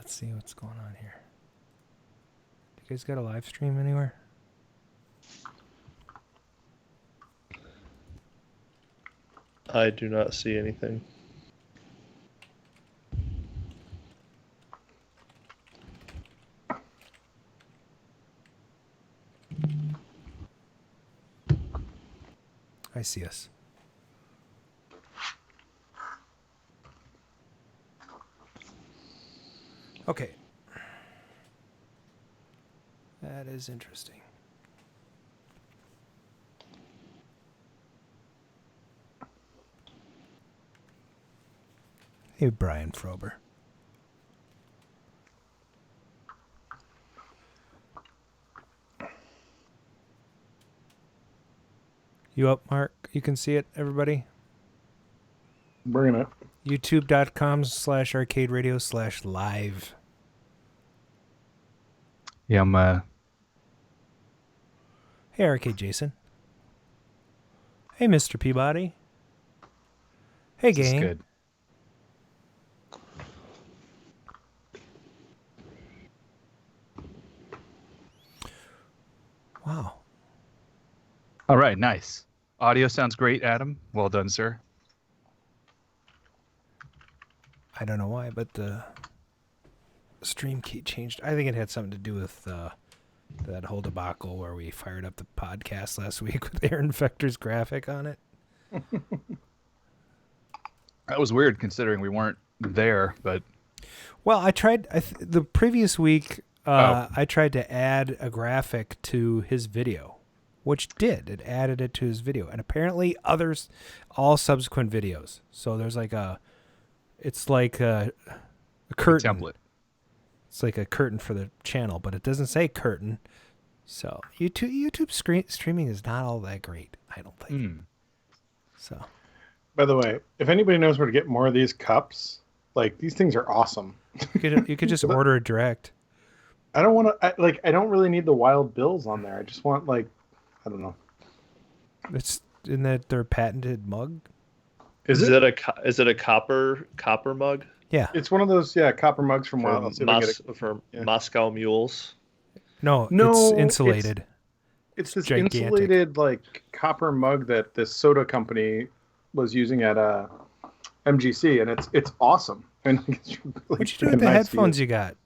let's see what's going on here. You guys got a live stream anywhere? I do not see anything. I see us. Okay. That is interesting. Hey, Brian Frober. You up, Mark? You can see it, everybody? Bringing it. YouTube.com/arcaderadio/live. Yeah, I'm Hey, Arcade Jason. Hey, Mr. Peabody. Hey, this is gang. good. Wow. All right, nice. Audio sounds great, Adam. Well done, sir. I don't know why, but the stream key changed. I think it had something to do with that whole debacle where we fired up the podcast last week with Aaron Vector's graphic on it. That was weird considering we weren't there, but Well, I tried the previous week. I tried to add a graphic to his video, which did. It added it to his video, and apparently others, all subsequent videos. So there's like it's like a curtain template. It's like a curtain for the channel, but it doesn't say curtain. So YouTube streaming is not all that great, I don't think. So, By the way, if anybody knows where to get more of these cups, like these things are awesome. you could just order it direct. I don't want to. I don't really need the wild bills on there. I just want I don't know. It's in that their patented mug. Is it a copper mug? Yeah, It's one of those copper mugs from Wild. Let's see if I can get it. For Moscow Mules. no, No, it's insulated. It's this gigantic. insulated copper mug that this soda company was using at MGC, and it's awesome. And it's really What you do with freaking the nice to headphones use. you got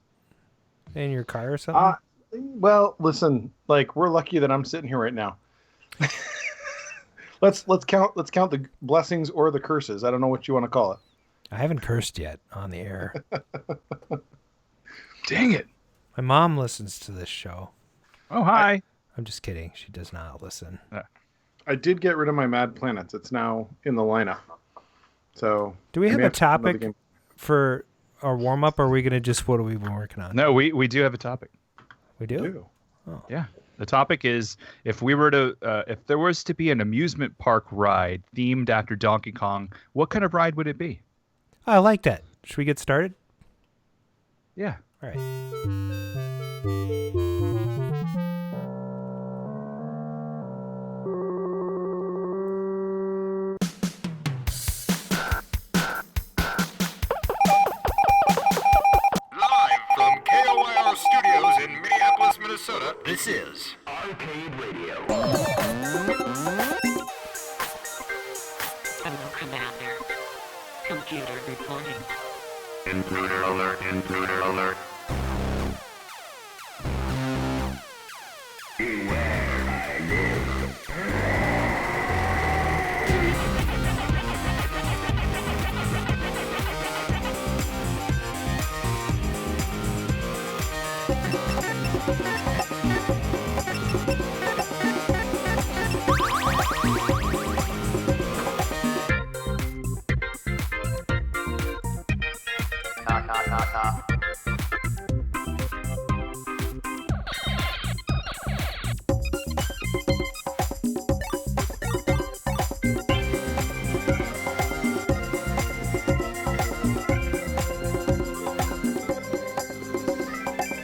in your car or something? Well, listen, we're lucky that I'm sitting here right now. Let's count the blessings or the curses. I don't know what you want to call it. I haven't cursed yet on the air. Dang it. My mom listens to this show. Oh, hi. I'm just kidding. She does not listen. I did get rid of my Mad Planets. It's now in the lineup. So Do we I have may a to play another topic game. for our warm up, or are we gonna just what have we been working on? No, we do have a topic. We do. Ew. Yeah. The topic is if there was to be an amusement park ride themed after Donkey Kong, what kind of ride would it be? I like that. Should we get started? Yeah. All right. Live from KLUB Studios in Minneapolis, Minnesota, this is Arcade Radio. Hello, Commander. Computer reporting. Intruder alert, intruder alert.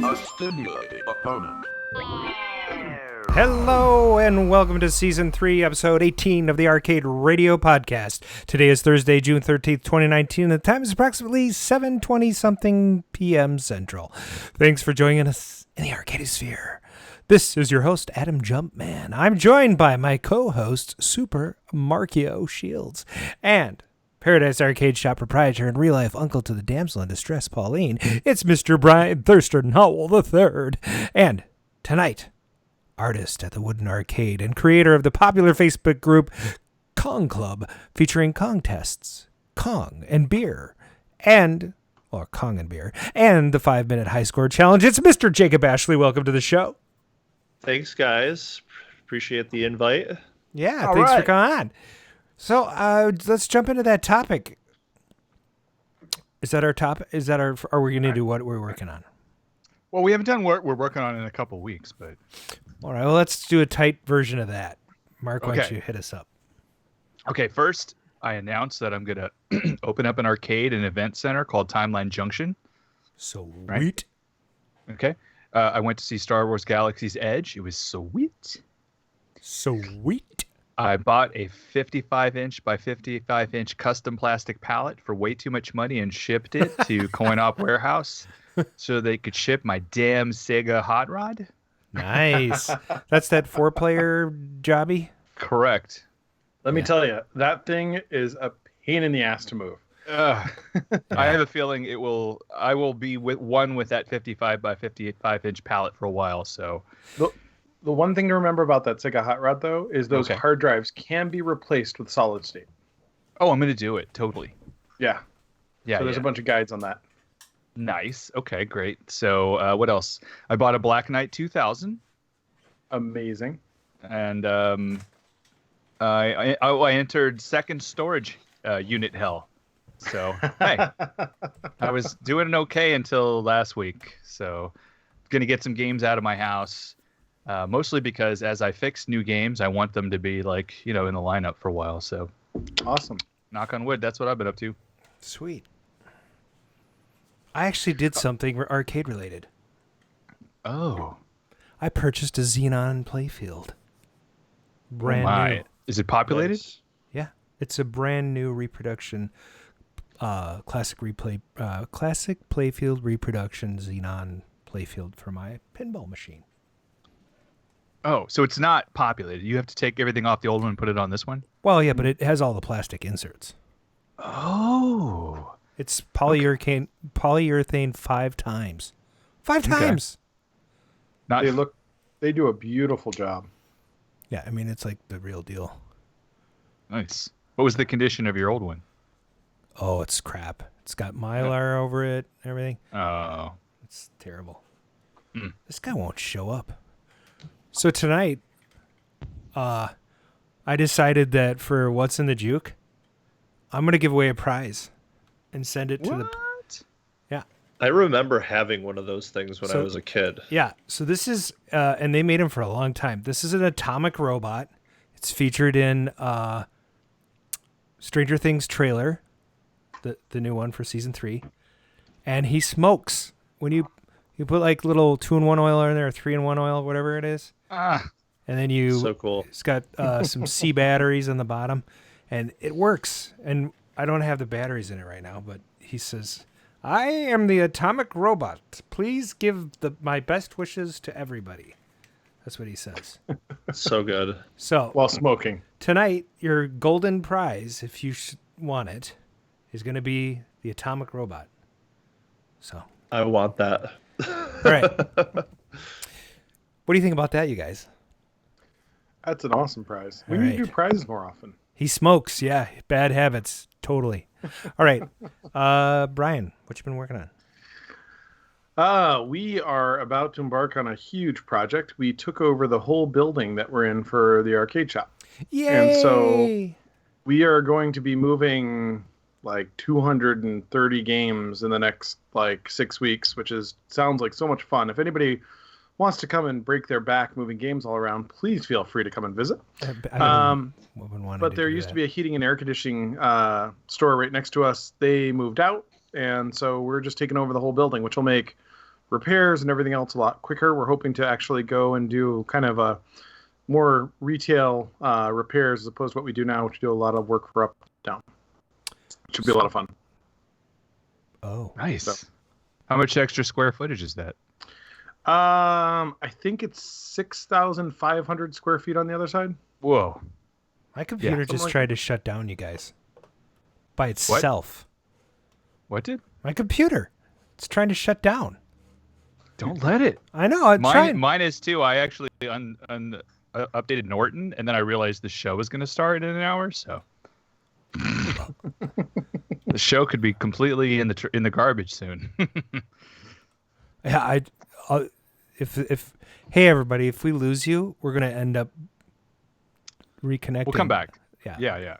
A stimulating opponent. Hello and welcome to Season 3, Episode 18 of the Arcade Radio Podcast. Today is Thursday, June 13th, 2019, and the time is approximately 7:20-something p.m. Central. Thanks for joining us in the Arcadisphere. This is your host, Adam Jumpman. I'm joined by my co-host, Super Markio Shields, and Paradise Arcade Shop proprietor and real-life uncle to the damsel in distress, Pauline. It's Mr. Brian Thurston Howell III. And tonight, artist at the Wooden Arcade and creator of the popular Facebook group Kong Club, featuring Kong tests, Kong and beer, and the 5-minute high score challenge. It's Mr. Jacob Ashley. Welcome to the show. Thanks, guys. Appreciate the invite. Yeah, All thanks for right. coming on. So let's jump into that topic. Is that our topic? Are we going to do what we're working on? Well, we haven't done what we're working on in a couple weeks, but All right, well, let's do a tight version of that. Mark, why don't Okay. you hit us up? okay. First, I announced that I'm gonna open up an arcade and event center called Timeline Junction. Sweet. Okay. I went to see Star Wars Galaxy's Edge. It was sweet. Sweet. I bought a 55-inch by 55-inch custom plastic pallet for way too much money and shipped it to Coin Op Warehouse so they could ship my damn Sega hot rod. Nice. That's that 4-player jobby? Correct. Let me Yeah. tell you, that thing is a pain in the ass to move. I have a feeling I will be with that 55 by 55-inch pallet for a while. So The one thing to remember about that Sega Hot Rod, though, is those Okay. hard drives can be replaced with solid state. oh, I'm gonna do it totally. Yeah. Yeah. So there's yeah. a bunch of guides on that. Nice. Okay, great. So what else? I bought a Black Knight 2000, Amazing. and I entered second storage unit hell. So hey, I was doing okay until last week. So gonna get some games out of my house, mostly because as I fix new games, I want them to be in the lineup for a while. So Awesome. knock on wood, that's what I've been up to. Sweet. I actually did something arcade related. Oh, I purchased a Xenon playfield. Brand new. Is it populated? Nice. Yeah, it's a brand new reproduction. Classic playfield reproduction Xenon playfield for my pinball machine. Oh, so it's not populated. You have to take everything off the old one and put it on this one? Well, yeah, but it has all the plastic inserts. Oh. It's polyurethane 5 times. 5 Okay. times. Not They do a beautiful job. Yeah, I mean it's like the real deal. nice. What was the condition of your old one? Oh, it's crap. It's got Mylar over it, everything. Oh. It's terrible. Mm. This guy won't show up. So tonight, I decided that for What's in the Juke, I'm going to give away a prize and send it to the... What? Yeah. I remember having one of those things when I So- was a kid. Yeah. So this is... and they made them for a long time. This is an atomic robot. It's featured in Stranger Things trailer, the new one for season 3. And he smokes. When you put like little 2-in-1 oil in there, or 3-in-1 oil, whatever it is. Ah. And then you... So cool. It's got some C batteries on the bottom, and it works. And I don't have the batteries in it right now, but he says, "I am the atomic robot. Please give my best wishes to everybody." That's what he says. So good. So While smoking. tonight, your golden prize, if you want it, is going to be the atomic robot. So, I want that. all right. What do you think about that, you guys? That's an awesome prize. We All need to right. do prizes more often. He smokes, yeah. Bad habits, totally. All right, Brian, what you been working on? We are about to embark on a huge project. We took over the whole building that we're in for the arcade shop. Yay! And so we are going to be moving like 230 games in the next 6 weeks, which sounds like so much fun. If anybody wants to come and break their back moving games all around, please feel free to come and visit. I've been wanting But to there do used that. to be a heating and air conditioning store right next to us. They moved out, and so we're just taking over the whole building, which will make repairs and everything else a lot quicker. We're hoping to actually go and do kind of a more retail repairs as opposed to what we do now, which do a lot of work for up down. Should be a lot of fun. Oh, Nice. So. How much extra square footage is that? I think it's 6,500 square feet on the other side. Whoa. my computer just tried to shut down, you guys, by itself. What did? My computer. It's trying to shut down. Don't let it. I know. I'm trying. Mine is too. I actually updated Norton, and then I realized the show was going to start in an hour. So the show could be completely in the garbage soon. Yeah, if hey everybody, if we lose you, we're gonna end up reconnecting. We'll come back. Yeah, Yeah.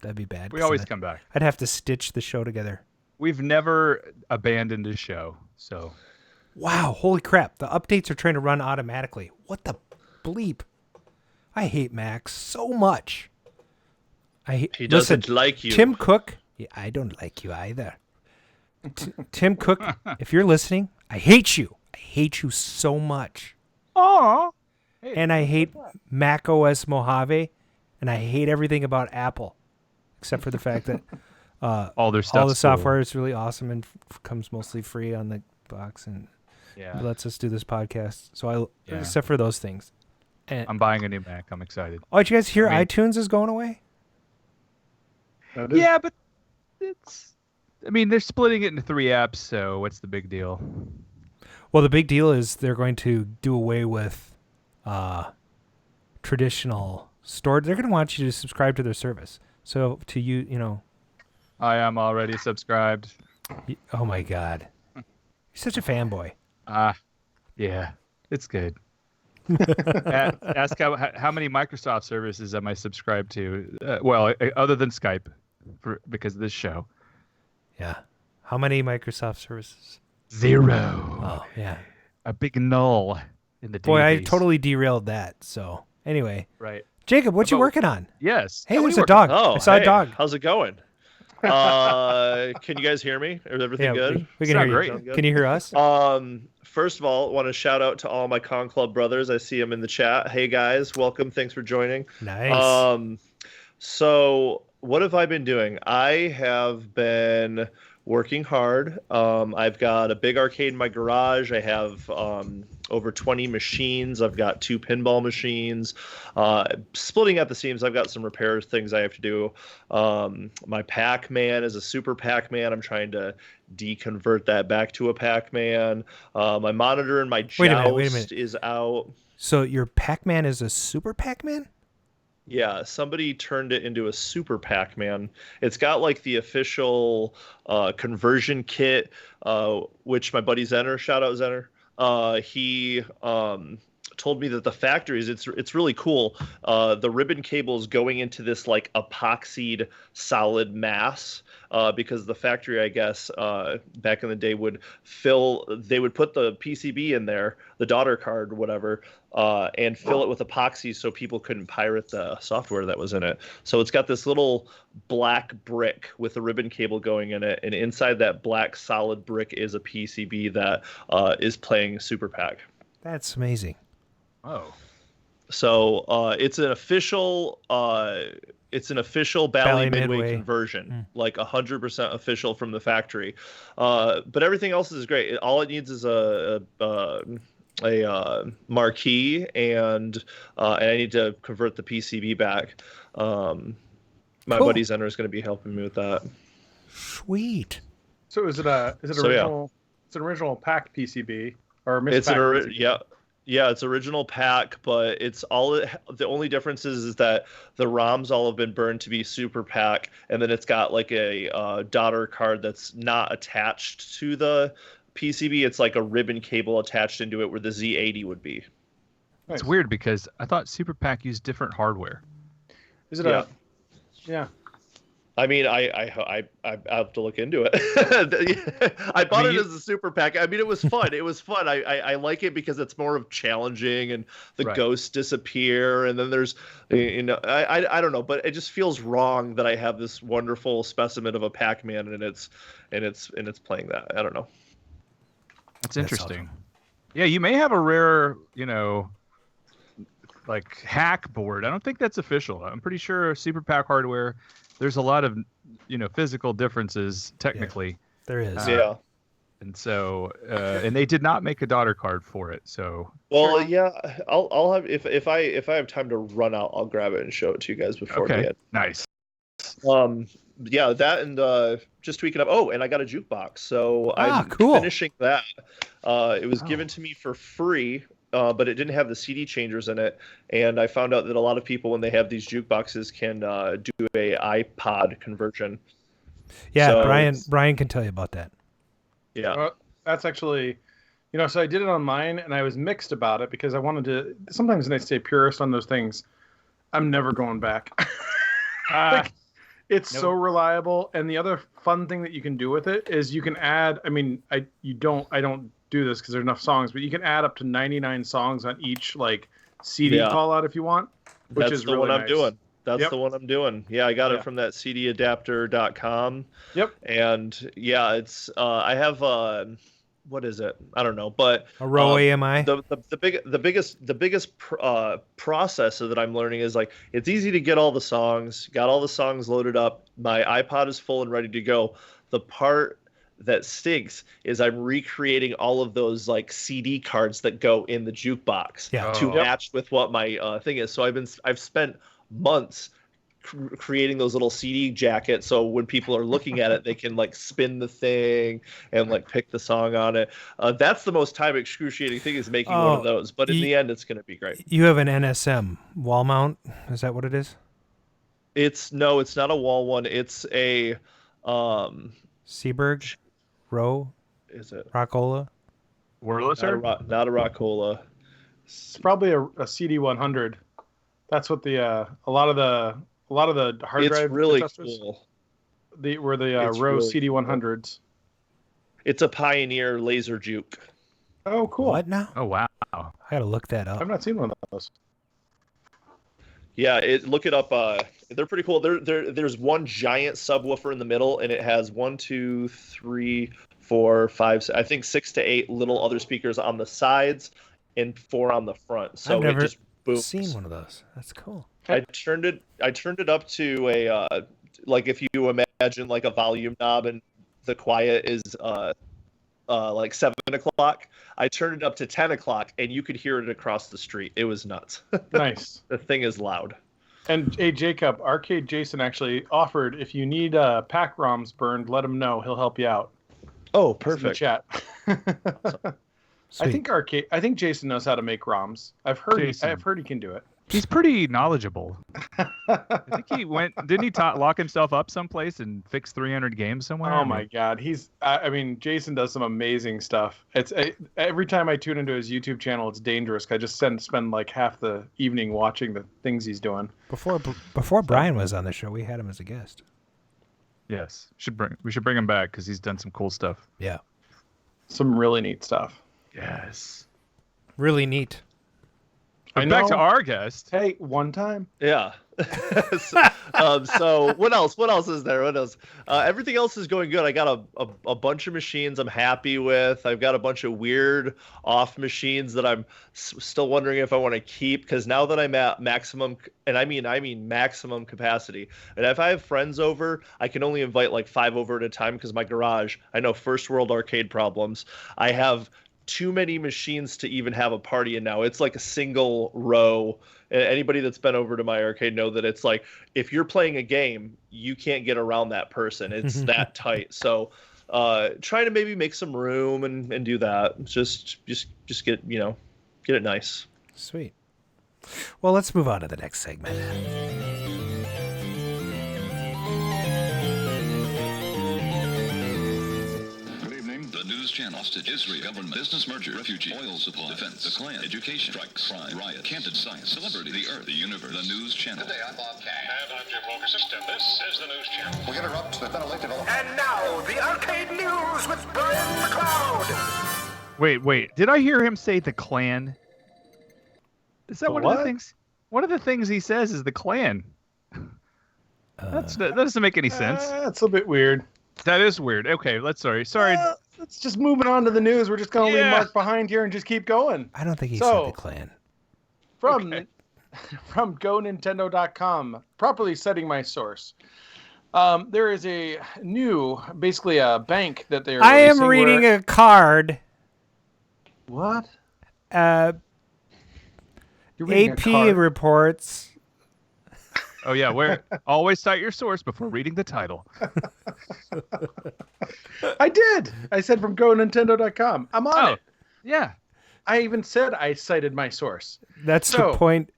that'd be bad. We always come back. I'd have to stitch the show together. We've never abandoned a show, so. Wow, holy crap! The updates are trying to run automatically. What the bleep? I hate Max so much. He doesn't like you. Tim Cook. Yeah, I don't like you either. Tim Cook, if you're listening, I hate you. I hate you so much. Aww. And I hate Mac OS Mojave, and I hate everything about Apple, except for the fact that all the software is really awesome and comes mostly free on the box and lets us do this podcast. So except for those things. And I'm buying a new Mac. I'm excited. Oh, did you guys hear iTunes is going away? Yeah, but they're splitting it into 3 apps, so what's the big deal? Well, the big deal is they're going to do away with traditional storage. They're going to want you to subscribe to their service. So to you, I am already subscribed. Oh my God, you're such a fanboy. Yeah, it's good. Ask how many Microsoft services am I subscribed to? Other than Skype, because of this show. Yeah. How many Microsoft services? 0. Oh, yeah. A big null in the database. Boy, I totally derailed that. So, anyway. Right. Jacob, what you working on? Yes. Hey, there's a dog. Oh, I saw a dog. How's it going? Can you guys hear me? Is everything good? We can hear you. Can you hear us? First of all, I want to shout out to all my Con Club brothers. I see them in the chat. Hey guys, welcome. Thanks for joining. Nice. So what have I been doing? I have been working hard. I've got a big arcade in my garage. I have over 20 machines. I've got 2 pinball machines. Splitting at the seams, I've got some repair things I have to do. My PAC Man is a Super PAC Man. I'm trying to deconvert that back to a PAC Man. My monitor and my Joust is out. So your PAC Man is a Super PAC Man? Yeah, somebody turned it into a Super PAC Man. It's got like the official conversion kit, which my buddy Zenner, shout out Zenner, he told me that the factories, it's really cool. The ribbon cable is going into this like epoxied solid mass because the factory, I guess, back in the day they would put the PCB in there, the daughter card, whatever, and fill it with epoxy so people couldn't pirate the software that was in it. So it's got this little black brick with a ribbon cable going in it, and inside that black solid brick is a PCB that is playing Super PAC. That's amazing. Oh. So it's an official Bally Midway conversion, like 100% official from the factory. But everything else is great. All it needs is a marquee, and I need to convert the PCB back. My buddy Zenner is going to be helping me with that. Sweet. So is it original? It's an original PAC PCB or PCB? Yeah, it's original PAC, but the only difference is that the ROMs all have been burned to be Super PAC, and then it's got like a daughter card that's not attached to the PCB. It's like a ribbon cable attached into it where the Z80 would be. It's weird because I thought Super PAC used different hardware. Is it Yeah. I mean, I have to look into it. I bought it as a Super PAC. I mean, it was fun. It was fun. I like it because it's more of challenging, and the ghosts disappear, and then there's, I don't know, but it just feels wrong that I have this wonderful specimen of a PAC Man, and it's playing that. I don't know. That's interesting. Yeah, you may have a rare, like hack board. I don't think that's official. I'm pretty sure Super PAC hardware. There's a lot of, physical differences technically. Yeah, there is. Yeah. And so, and they did not make a daughter card for it. So. Well, yeah, I'll have if I have time to run out, I'll grab it and show it to you guys before Okay. the end. Nice. Yeah, that and just tweaking up. Oh, and I got a jukebox, so I'm cool. finishing that. It was given to me for free, but it didn't have the CD changers in it. And I found out that a lot of people, when they have these jukeboxes, can do a iPod conversion. Yeah, So Brian can tell you about that. Yeah. Well, that's actually, so I did it on mine, and I was mixed about it because I wanted to. Sometimes when I stay purist on those things, I'm never going back. It's so reliable, and the other fun thing that you can do with it is you can add. I mean, I don't do this because there's enough songs, but you can add up to 99 songs on each CD call out if you want, which is the really one I'm nice. doing. That's the one I'm doing. Yeah, I got it from that cdadapter.com. Yep. And yeah, it's I have what is it? I don't know, but a row AMI. The biggest process that I'm learning is it's easy to get all the songs. Got all the songs loaded up. My iPod is full and ready to go. The part that stinks is I'm recreating all of those CD cards that go in the jukebox to match with what my thing is. So I've spent months creating those little CD jackets, so when people are looking at it, they can spin the thing and pick the song on it. That's the most time excruciating thing, is making one of those. But in the end, it's going to be great. You have an NSM wall mount? Is that what it is? It's not a wall one. It's a Seaberg row. Is it Rockola? Wurlitzer? Not a Rockola. It's probably a CD100. That's what a lot of the hard drive. It's really testers, cool. Were the Row really CD100s. It's a Pioneer laser juke. Oh, cool. What now? Oh, wow. I gotta look that up. I've not seen one of those. Yeah, look it up. They're pretty cool. There's one giant subwoofer in the middle, and it has 1, 2, 3, 4, 5, I think 6 to 8 little other speakers on the sides and 4 on the front. So I've never it just booms. seen one of those. That's cool. I turned it up to a if you imagine a volume knob, and the quiet is 7 o'clock. I turned it up to 10 o'clock, and you could hear it across the street. It was nuts. Nice. The thing is loud. And hey, Jacob, Arcade Jason actually offered, if you need PAC ROMs burned, let him know. He'll help you out. Oh, It's in the perfect. chat. Sweet. I think Jason knows how to make ROMs. I've heard he can do it. He's pretty knowledgeable. I think he didn't he lock himself up someplace and fix 300 games somewhere? Oh my God, Jason does some amazing stuff. Every time I tune into his YouTube channel, it's dangerous. I just spend half the evening watching the things he's doing. Before Brian was on the show, we had him as a guest. Yes, we should bring him back because he's done some cool stuff. Yeah, Some really neat stuff. Yes. really neat. But back to our guest. Hey, one time. Yeah. So what else? What else is there? What else? Everything else is going good. I got a bunch of machines I'm happy with. I've got a bunch of weird off machines that I'm still wondering if I want to keep, because now that I'm at maximum, and I mean maximum capacity, and if I have friends over, I can only invite 5 over at a time, because my garage, I know, first world arcade problems. I have too many machines to even have a party in now. It's a single row. And anybody that's been over to my arcade know that it's if you're playing a game, you can't get around that person. It's that tight. So trying to maybe make some room and do that. Just get it nice. Sweet. Well, let's move on to the next segment. Channel, hostage, Israel, government, business merger, refugee, oil supply, defense, the Klan, education, strikes, crime, riot, candid science, celebrity, the earth, the universe, the news channel. Good day, I'm Bob Kane. And I'm Jim Wilkerson. And this is the news channel. We interrupt the ventilator development. And now, the arcade news with Brian McLeod. Wait. Did I hear him say the Klan? Is that one of the things? One of the things he says is the Klan. That doesn't make any sense. That's a bit weird. That is weird. Okay, sorry. Let's just moving on to the news. We're just going to leave Mark behind here and just keep going. I don't think he said the Klan. From GoNintendo.com, properly setting my source. There is a new, basically a bank that they're. I am reading a card. What? AP reports. Oh yeah, where always cite your source before reading the title. I did. I said from GoNintendo.com. I'm on it. Yeah. I even said I cited my source. That's the point.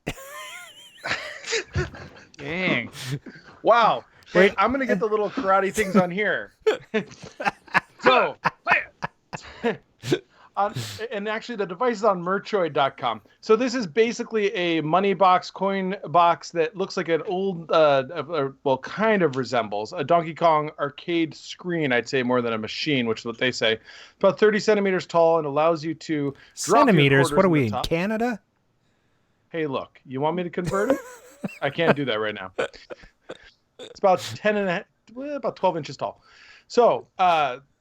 Dang. Wow. Wait, I'm going to get the little karate things on here. So, and actually the device is on Merchoid.com. So this is basically a money box, coin box that looks like an old, well, kind of resembles a Donkey Kong arcade screen, I'd say, more than a machine, which is what they say. About 30 centimeters tall and allows you to drop centimeters? Your what are we, in top. Canada? Hey, look, you want me to convert it? I can't do that right now. It's about about 12 inches tall. So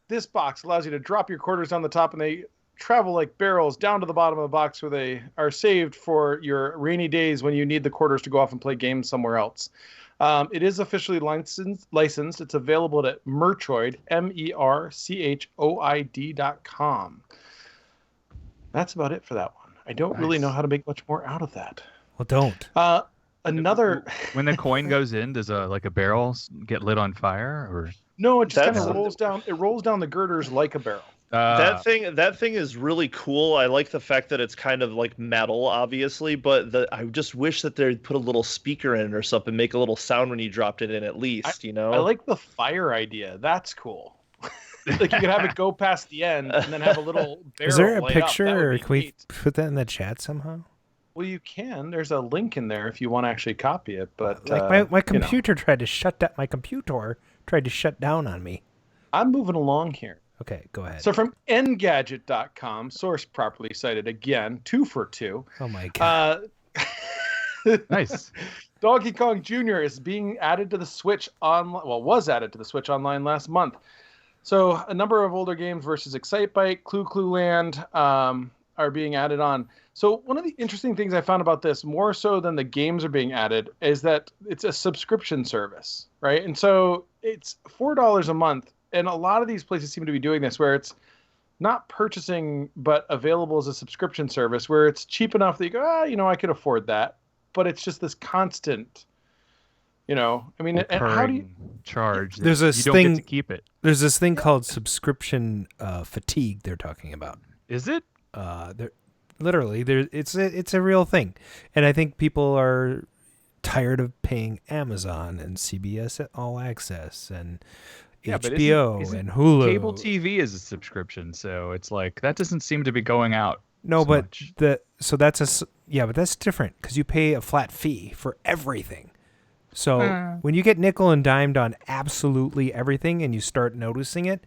this box allows you to drop your quarters on the top, and they travel like barrels down to the bottom of the box where they are saved for your rainy days when you need the quarters to go off and play games somewhere else. It is officially licensed. It's available at Merchoid, MERCHOID.com. That's about it for that one. I don't really know how to make much more out of that. Well, don't. Another. When the coin goes in, does a barrel get lit on fire, or no? It just kind of rolls down. It rolls down the girders like a barrel. That thing is really cool. I like the fact that it's kind of like metal, obviously, but I just wish that they'd put a little speaker in it or something, make a little sound when you dropped it in at least. You know. I like the fire idea. That's cool. Like you could have it go past the end and then have a little barrel. Is there a light picture, or can we neat. put that in the chat somehow? Well, you can. There's a link in there if you want to actually copy it. But like my computer tried to shut down. My computer tried to shut down on me. I'm moving along here. Okay, go ahead. So from Engadget.com, source properly cited again, 2 for 2. Oh my god. Nice. Donkey Kong Jr. is being added to the Switch online. Well, was added to the Switch online last month. So a number of older games versus Excitebike, Clue Land are being added on. So one of the interesting things I found about this, more so than the games are being added, is that it's a subscription service, right? And so it's $4 a month. And a lot of these places seem to be doing this where it's not purchasing, but available as a subscription service where it's cheap enough that you go, I could afford that. But it's just this constant, I mean, and how do you charge? There's this you thing. Don't get to keep it. There's this thing called subscription fatigue. They're talking about. Is it? Literally, it's a real thing, and I think people are tired of paying Amazon and CBS All Access and HBO and Hulu. Cable TV is a subscription, so it's like that doesn't seem to be going out. No, but much. but that's different because you pay a flat fee for everything. So when you get nickel and dimed on absolutely everything, and you start noticing it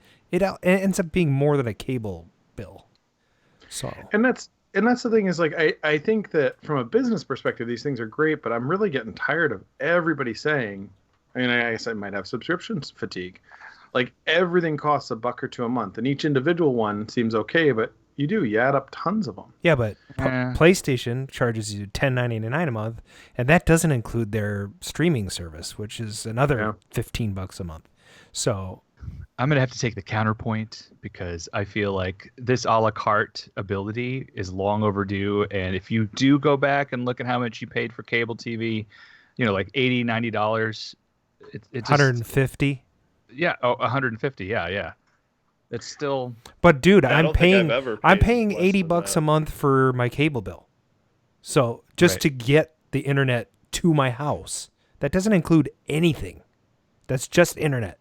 ends up being more than a cable bill. So and that's the thing is like I think that from a business perspective these things are great, but I'm really getting tired of everybody saying. I mean, I guess I might have subscription fatigue. Like everything costs $1 or $2 a month, and each individual one seems okay, but you add up tons of them. Yeah, but PlayStation charges you $10.99 a month, and that doesn't include their streaming service, which is another $15 a month. So I'm gonna have to take the counterpoint because I feel like this a la carte ability is long overdue, and if you do go back and look at how much you paid for cable TV, like $80, $90. It's 150. Yeah, $150. Yeah. It's still. But dude, I'm paying $80 $80 a month for my cable bill. So just to get the internet to my house, that doesn't include anything. That's just internet.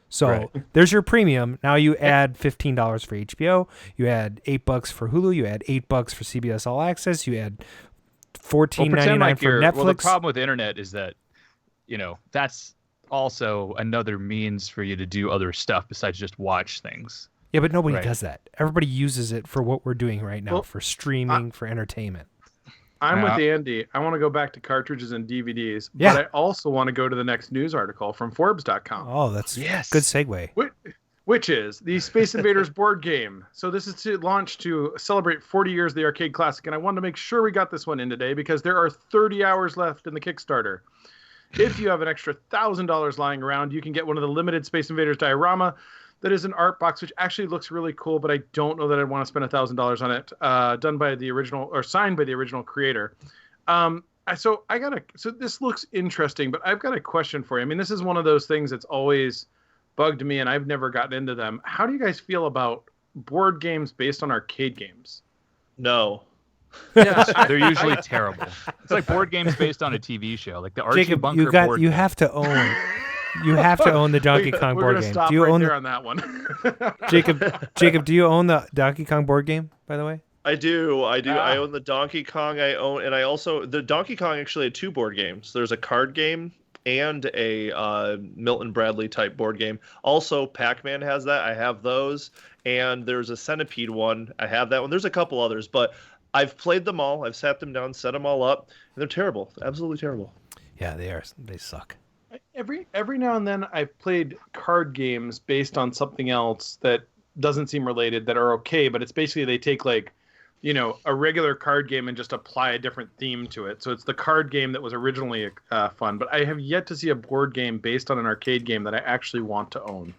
So there's your premium. Now you add $15 for HBO. You add $8 for Hulu. You add $8 for CBS All Access. You add $14.99 for Netflix. Well, the problem with internet is that, that's also another means for you to do other stuff besides just watch things. Yeah, but nobody does that. Everybody uses it for what we're doing right now, for streaming, for entertainment. I'm with Andy. I want to go back to cartridges and DVDs, but I also want to go to the next news article from Forbes.com. Oh, that's good segue. which is the Space Invaders board game. So this is to launch to celebrate 40 years of the arcade classic, and I wanted to make sure we got this one in today because there are 30 hours left in the Kickstarter. If you have an extra $1,000 lying around, you can get one of the limited Space Invaders diorama that is an art box, which actually looks really cool, but I don't know that I'd want to spend $1,000 on it. Done by the original, or signed by the original creator. So this looks interesting, but I've got a question for you. I mean, this is one of those things that's always bugged me, and I've never gotten into them. How do you guys feel about board games based on arcade games? No. Yeah, they're usually terrible. It's like board games based on a TV show, like the Archie Jacob, Bunker board you game. have to own. You have to own the Donkey Kong board game. Stop Do you right own there on that one? Jacob, do you own the Donkey Kong board game, by the way? I do. I own the Donkey Kong. The Donkey Kong actually had 2 board games. There's a card game and a Milton Bradley type board game. Also, PAC Man has that. I have those. And there's a Centipede one. I have that one. There's a couple others, but I've played them all. I've sat them down, set them all up, and they're terrible. Absolutely terrible. Yeah, they are. They suck. Every now and then I've played card games based on something else that doesn't seem related that are okay, but it's basically they take like, a regular card game and just apply a different theme to it. So it's the card game that was originally fun, but I have yet to see a board game based on an arcade game that I actually want to own.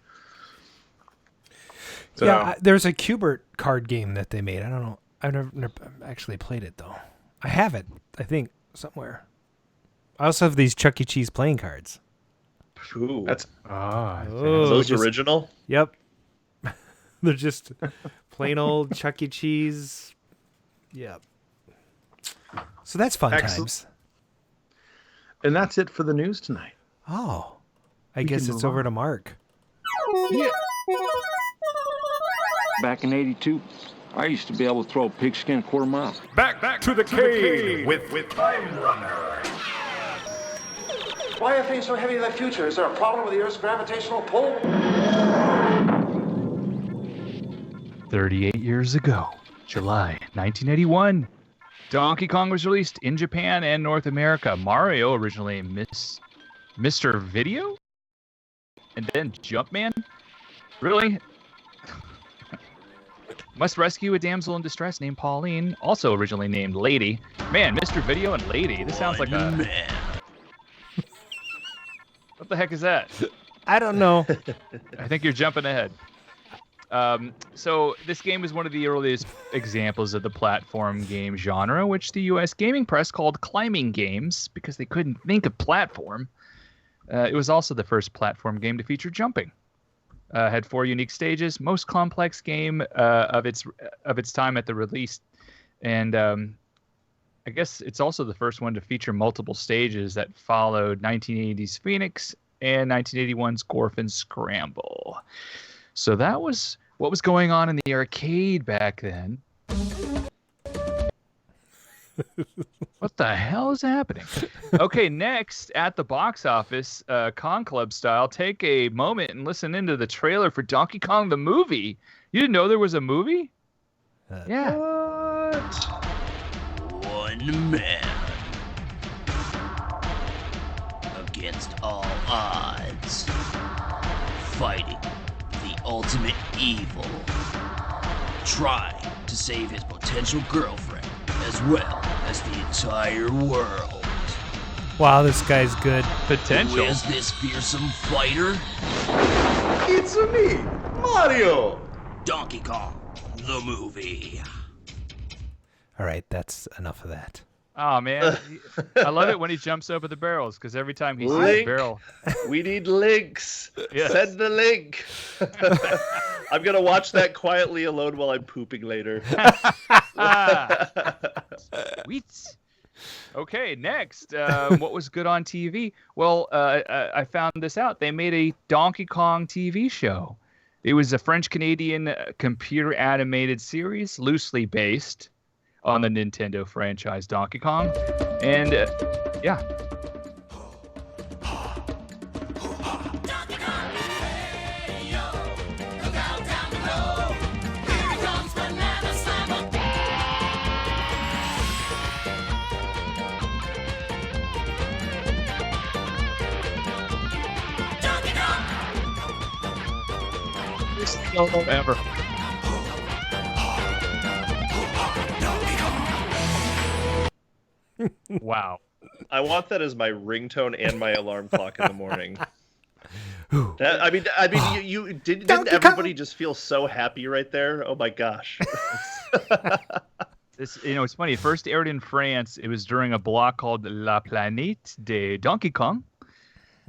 So, yeah, there's a Qbert card game that they made. I don't know. I've never actually played it, though. I have it, I think, somewhere. I also have these Chuck E. Cheese playing cards. Ooh. that's Are those original? Yep. They're just plain old Chuck E. Cheese. Yep. So that's fun times. And that's it for the news tonight. Oh. I guess it's over to Mark. Yeah. Back in '82, I used to be able to throw a pigskin a quarter mile. Back to the cave with Time Runner. Why are things so heavy in the future? Is there a problem with the Earth's gravitational pull? 38 years ago, July 1981, Donkey Kong was released in Japan and North America. Mario, originally Mr. Video? And then Jumpman? Really? Must rescue a damsel in distress named Pauline, also originally named Lady. Man, Mr. Video and Lady. This sounds like a... Man. What the heck is that? I don't know. I think you're jumping ahead. So this game is one of the earliest examples of the platform game genre, which the U.S. gaming press called climbing games because they couldn't think of platform. It was also the first platform game to feature jumping. Had 4 unique stages, most complex game of its time at the release, and I guess it's also the first one to feature multiple stages that followed 1980's Phoenix and 1981's Gorfin Scramble. So that was what was going on in the arcade back then. What the hell is happening? Okay, next at the box office, Con Club style, take a moment and listen into the trailer for Donkey Kong the movie. You didn't know there was a movie? Yeah. What? One man against all odds, fighting the ultimate evil, trying to save his potential girlfriend as well as the entire world. Wow, this guy's good. Potential. Who is this fearsome fighter? It's me, Mario! Donkey Kong, the movie. All right, that's enough of that. Oh, man. I love it when he jumps over the barrels, because every time he sees a Link. barrel... We need links. Yes. Send the link. I'm going to watch that quietly alone while I'm pooping later. Sweet. Okay, next. What was good on TV? Well, I found this out. They made a Donkey Kong TV show. It was a French-Canadian computer animated series, loosely based on the Nintendo franchise Donkey Kong. And, yeah. solo ever. Wow. I want that as my ringtone and my alarm clock in the morning. Didn't everybody just feel so happy right there? Oh my gosh. This, it's funny. It first aired in France. It was during a block called La Planète de Donkey Kong.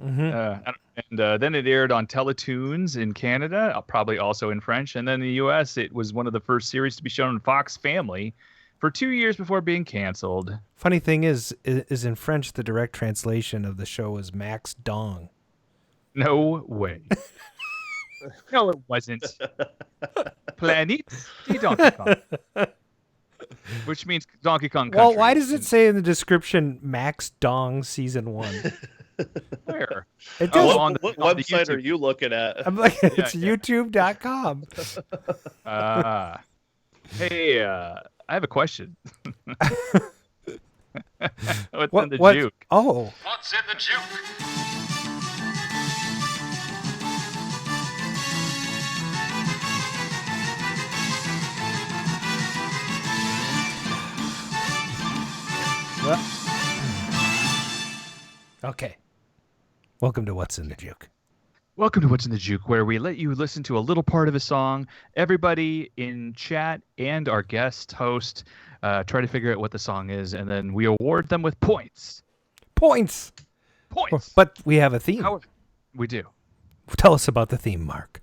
Mm-hmm. And then it aired on Teletoons in Canada, probably also in French. And then in the U.S., it was one of the first series to be shown on Fox Family for 2 years before being canceled. Funny thing is in French, the direct translation of the show was Max Dong. No way. No, it wasn't. Planète de Donkey Kong. Which means Donkey Kong Country. Well, why does it say in the description Max Dong Season 1? Where? It does. What website are you looking at? I'm like, it's youtube.com. Hey, I have a question. What's in the juke? Oh. What's in the juke? Okay. Welcome to What's in the Juke. Welcome to What's in the Juke, where we let you listen to a little part of a song. Everybody in chat and our guest host try to figure out what the song is, and then we award them with points. Points! But we have a theme. We do. Tell us about the theme, Mark.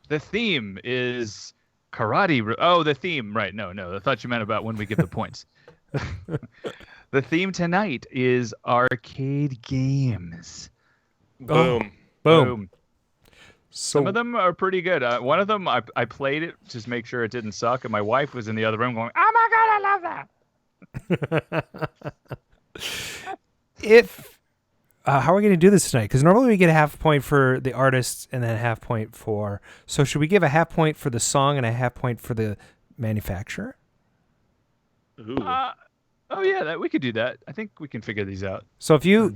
The theme is karate. Oh, the theme. Right. No. I thought you meant about when we give the points. The theme tonight is arcade games. Boom. Boom. Some of them are pretty good. One of them, I played it just to make sure it didn't suck, and my wife was in the other room going, "Oh my god, I love that!" How are we going to do this tonight? Because normally we get a half point for the artists and then a half point for. So should we give a half point for the song and a half point for the manufacturer? Ooh. Oh yeah, we could do that. I think we can figure these out. So if you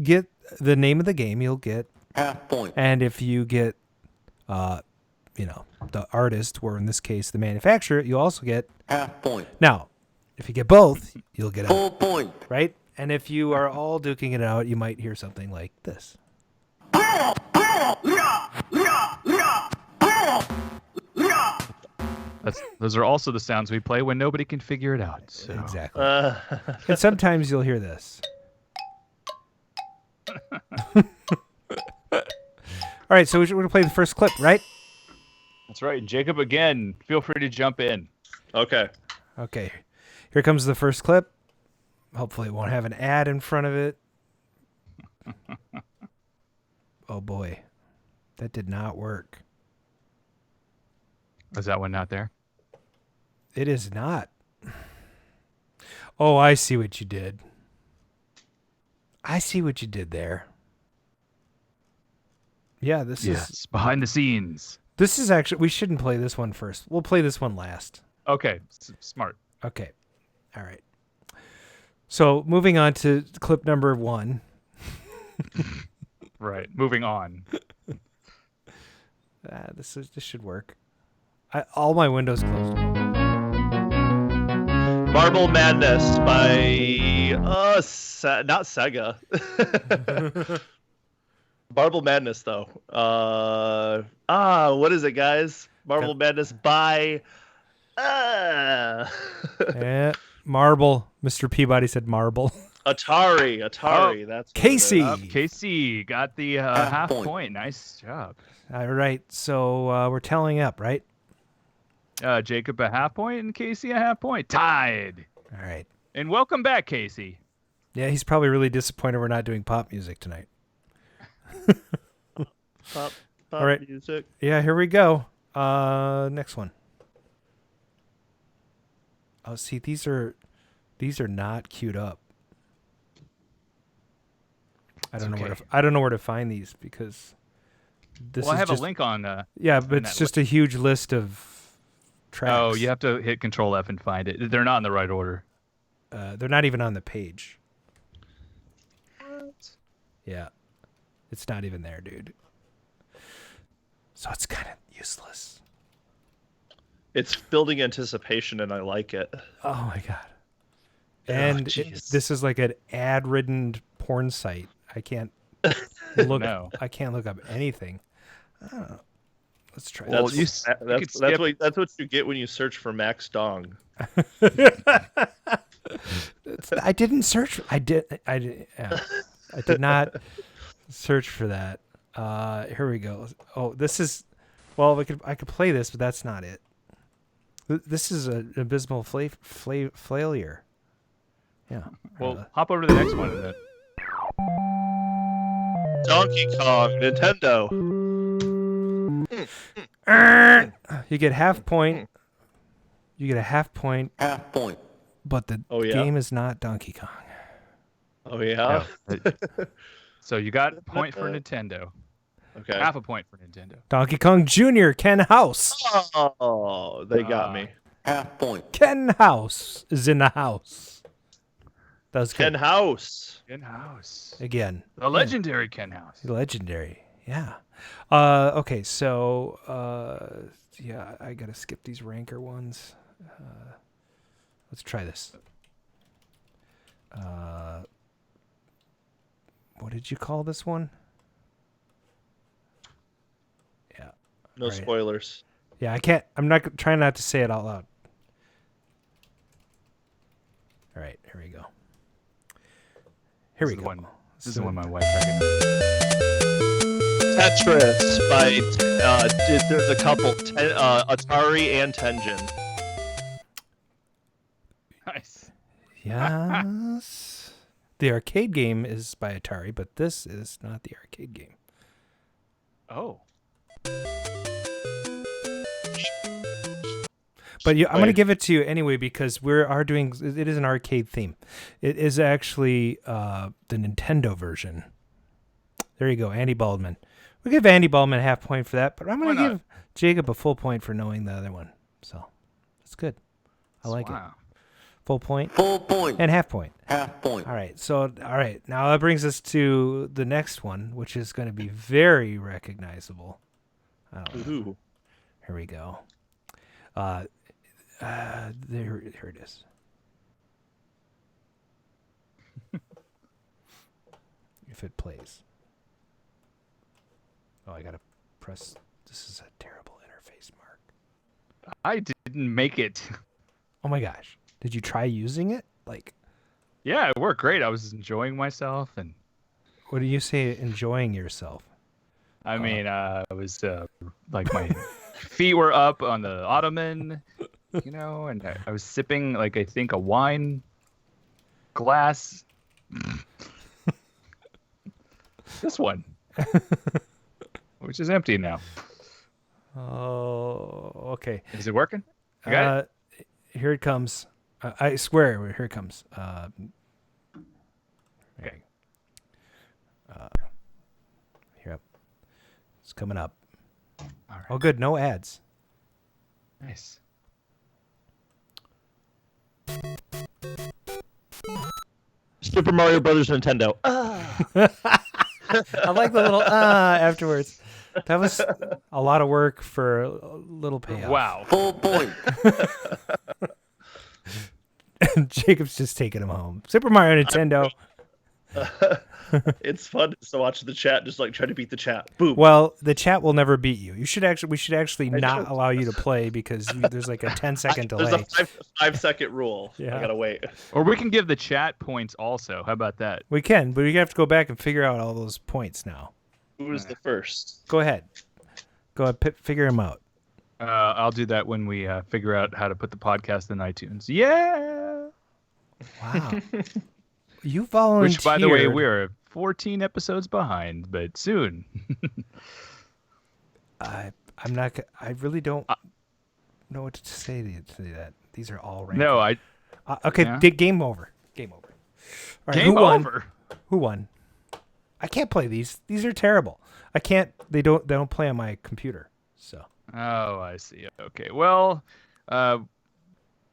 get the name of the game, you'll get half point. And if you get, the artist, or in this case the manufacturer, you also get half point. Now, if you get both, you'll get full point. Right? And if you are all duking it out, you might hear something like this. Those are also the sounds we play when nobody can figure it out. So. Exactly. And sometimes you'll hear this. All right, so we're going to play the first clip, right? That's right. Jacob, again, feel free to jump in. Okay. Here comes the first clip. Hopefully it won't have an ad in front of it. Oh, boy. That did not work. Is that one not there? It is not. Oh, I see what you did. I see what you did there. Yeah, this is behind the scenes. This is actually, we shouldn't play this one first. We'll play this one last. Okay, smart. Okay. All right. So moving on to clip number 1. Right. Moving on. This should work. All my windows closed. Marble Madness by not Sega. Marble Madness though. What is it, guys? Marble Madness by Yeah, Marble. Mr. Peabody said Marble. Atari. Oh, That's Casey. Casey got the half point. Nice job. All right, so we're tallying up, right? Jacob a half point and Casey a half point. Tied. All right. And welcome back, Casey. Yeah, he's probably really disappointed we're not doing pop music tonight. Pop all right. music. Yeah, here we go. Next one. Oh, see, these are not queued up. I don't know where to find these because this. Well, is I have just, a link on. Yeah, but it's just a huge list of tracks. Oh, you have to hit Control F and find it. They're not in the right order. They're not even on the page. What? Yeah, it's not even there, dude. So it's kind of useless. It's building anticipation, and I like it. Oh my god! And this is like an ad-ridden porn site. I can't look. No. I can't look up anything. I don't know. Let's try. Well, this. that's what you get when you search for Max Dong. I didn't search. I did not search for that. Here we go. Oh, this is. Well, I could play this, but that's not it. This is an abysmal failure. Yeah. Well, hop over to the next one. Then. Donkey Kong, Nintendo. You get half point. You get a half point. Half point. But the game is not Donkey Kong. Oh yeah. So you got a point for Nintendo. Okay. Half a point for Nintendo. Donkey Kong Jr. Ken House. Oh, they got me. Half point. Ken House is in the house. That was good. Ken House. Ken House. Again. The legendary Ken House. Legendary. Yeah. Okay, so yeah, I gotta skip these ranker ones. Let's try this. What did you call this one? Yeah. No spoilers. Yeah, I can't. I'm not trying not to say it out loud. All right, here we go. Here we go. This is one my wife recognized. Tetris by there's a couple Atari and Tengen. Nice. Yes. The arcade game is by Atari, but this is not the arcade game. Oh. But I'm going to give it to you anyway because doing. It is an arcade theme. It is actually the Nintendo version. There you go, Andy Baldwin. We'll give Andy Baldwin a half point for that, but I'm going to give Jacob a full point for knowing the other one. So that's good. I like it. Full point. Full point. And half point. Half point. All right. So, all right. Now that brings us to the next one, which is going to be very recognizable. Ooh. Here we go. Here it is. If it plays. Oh, I got to press. This is a terrible interface, Mark. I didn't make it. Oh my gosh. Did you try using it? Yeah, it worked great. I was enjoying myself. And what do you say, enjoying yourself? I mean, I was like my feet were up on the ottoman, and I was sipping I think a wine glass. This one, which is empty now. Oh, okay. Is it working? You got it? Here it comes. I swear, here it comes. Okay. Here up. It's coming up. All right. Oh, good. No ads. Nice. Super Mario Brothers Nintendo. I like the little afterwards. That was a lot of work for a little payoff. Wow. Full point. Jacob's just taking him home. Super Mario Nintendo. It's fun to watch the chat just try to beat the chat. Boom. Well, the chat will never beat you. We should actually not allow you to play because there's a 10-second delay. There's a 5-second rule. Yeah. I gotta wait. Or we can give the chat points also. How about that? We can, but we have to go back and figure out all those points now. Who is the first? Go ahead. Figure them out. I'll do that when we figure out how to put the podcast in iTunes. Yeah. Wow. You volunteered. Which, by the way, we're 14 episodes behind, but soon. I'm not. I really don't know what to say to that. These are all ranked. No, okay, yeah. Game over. Game over. All right, Game over. Who won? I can't play these. These are terrible. I can't. They don't play on my computer. So. Oh, I see. Okay. Well,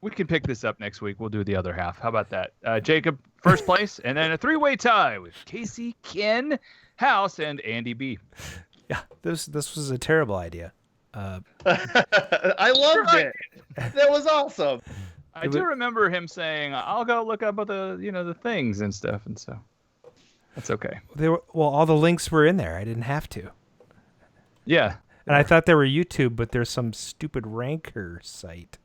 we can pick this up next week. We'll do the other half. How about that? Jacob, first place, and then a 3-way tie with Casey, Ken, House, and Andy B. Yeah, this was a terrible idea. I loved it. That was awesome. I do remember him saying, "I'll go look up the things and stuff," and so that's okay. All the links were in there. I didn't have to. Yeah. And I thought they were YouTube, but there's some stupid ranker site.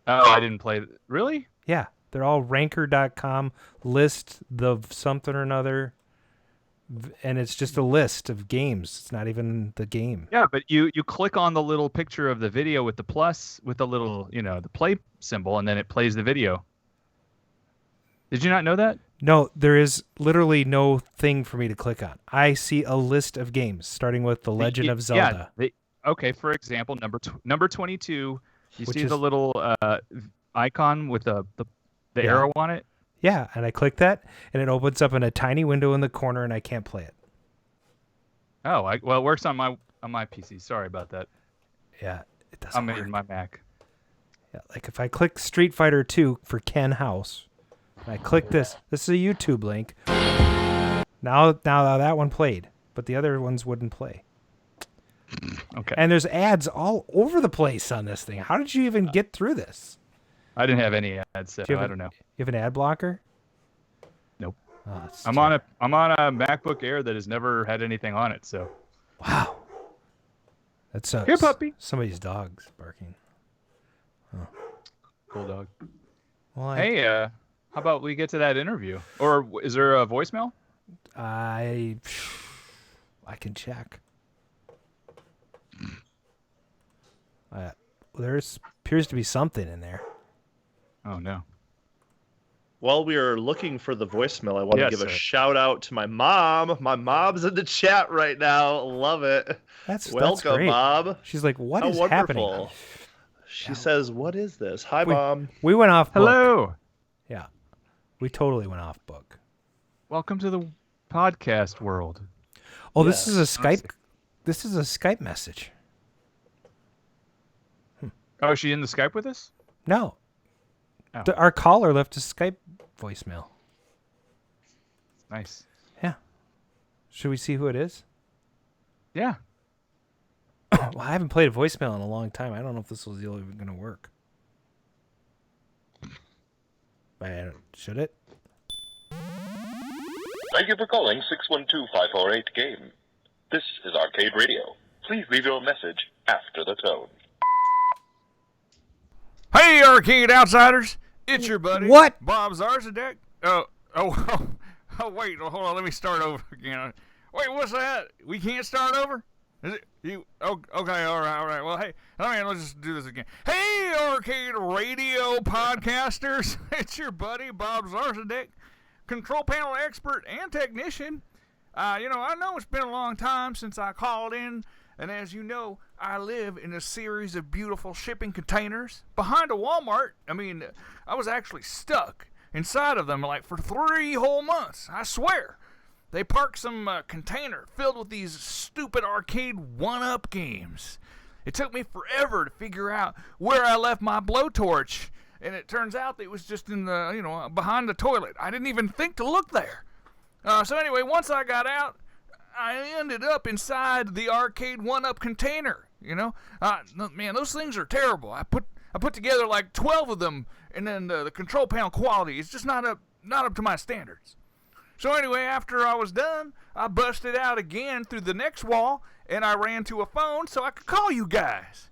Oh, I didn't play. Really? Yeah, they're all ranker.com list the something or another, and it's just a list of games. It's not even the game. Yeah, but you click on the little picture of the video with the plus with the little the play symbol, and then it plays the video. Did you not know that? No, there is literally no thing for me to click on. I see a list of games, starting with The Legend of Zelda. Yeah, okay, for example, number 22, you see the little icon with the arrow on it? Yeah, and I click that, and it opens up in a tiny window in the corner, and I can't play it. Oh, well, it works on my PC. Sorry about that. Yeah, it doesn't work. I'm in my Mac. Yeah, like if I click Street Fighter 2 for Ken House, and I click this is a YouTube link. Now that one played, but the other ones wouldn't play. Okay. And there's ads all over the place on this thing. How did you even get through this? I didn't have any ads, so I don't know. You have an ad blocker? Nope. Oh, I'm on a MacBook Air that has never had anything on it, so. Wow. That's Here, puppy. Somebody's dog's barking. Oh. Cool dog. Well, hey, how about we get to that interview? Or is there a voicemail? I can check. There appears to be something in there. Oh, no. While we are looking for the voicemail, I want to give a shout out to my mom. My mom's in the chat right now. Love it. Welcome, great. Mom. She's like, "What is happening?" She says, "What is this?" Hi, Mom. We went off book. Hello. Yeah, we totally went off book. Welcome to the podcast world. Oh, this is a Skype. This is a Skype message. Oh, is she in the Skype with us? No. Oh. Our caller left a Skype voicemail. Nice. Yeah. Should we see who it is? Yeah. Well, I haven't played a voicemail in a long time. I don't know if this was even going to work. Should it? Thank you for calling 612-548-GAME. This is Arcade Radio. Please leave your message after the tone. Hey, Arcade Outsiders! It's your buddy, Bob Zarzadek. Wait, hold on, let me start over again. Wait, what's that? We can't start over? Is it you? Oh, okay, all right. Well, hey, let's just do this again. Hey, Arcade Radio podcasters! It's your buddy, Bob Zarzadek, control panel expert and technician. I know it's been a long time since I called in. And as you know, I live in a series of beautiful shipping containers behind a Walmart. I was actually stuck inside of them for 3 whole months. I swear. They parked some container filled with these stupid arcade one-up games. It took me forever to figure out where I left my blowtorch. And it turns out that it was just in the, behind the toilet. I didn't even think to look there. So anyway, once I got out, I ended up inside the arcade one-up container, man, those things are terrible. I put together 12 of them, and then the control panel quality is just not up to my standards. So anyway, after I was done, I busted out again through the next wall, and I ran to a phone so I could call you guys.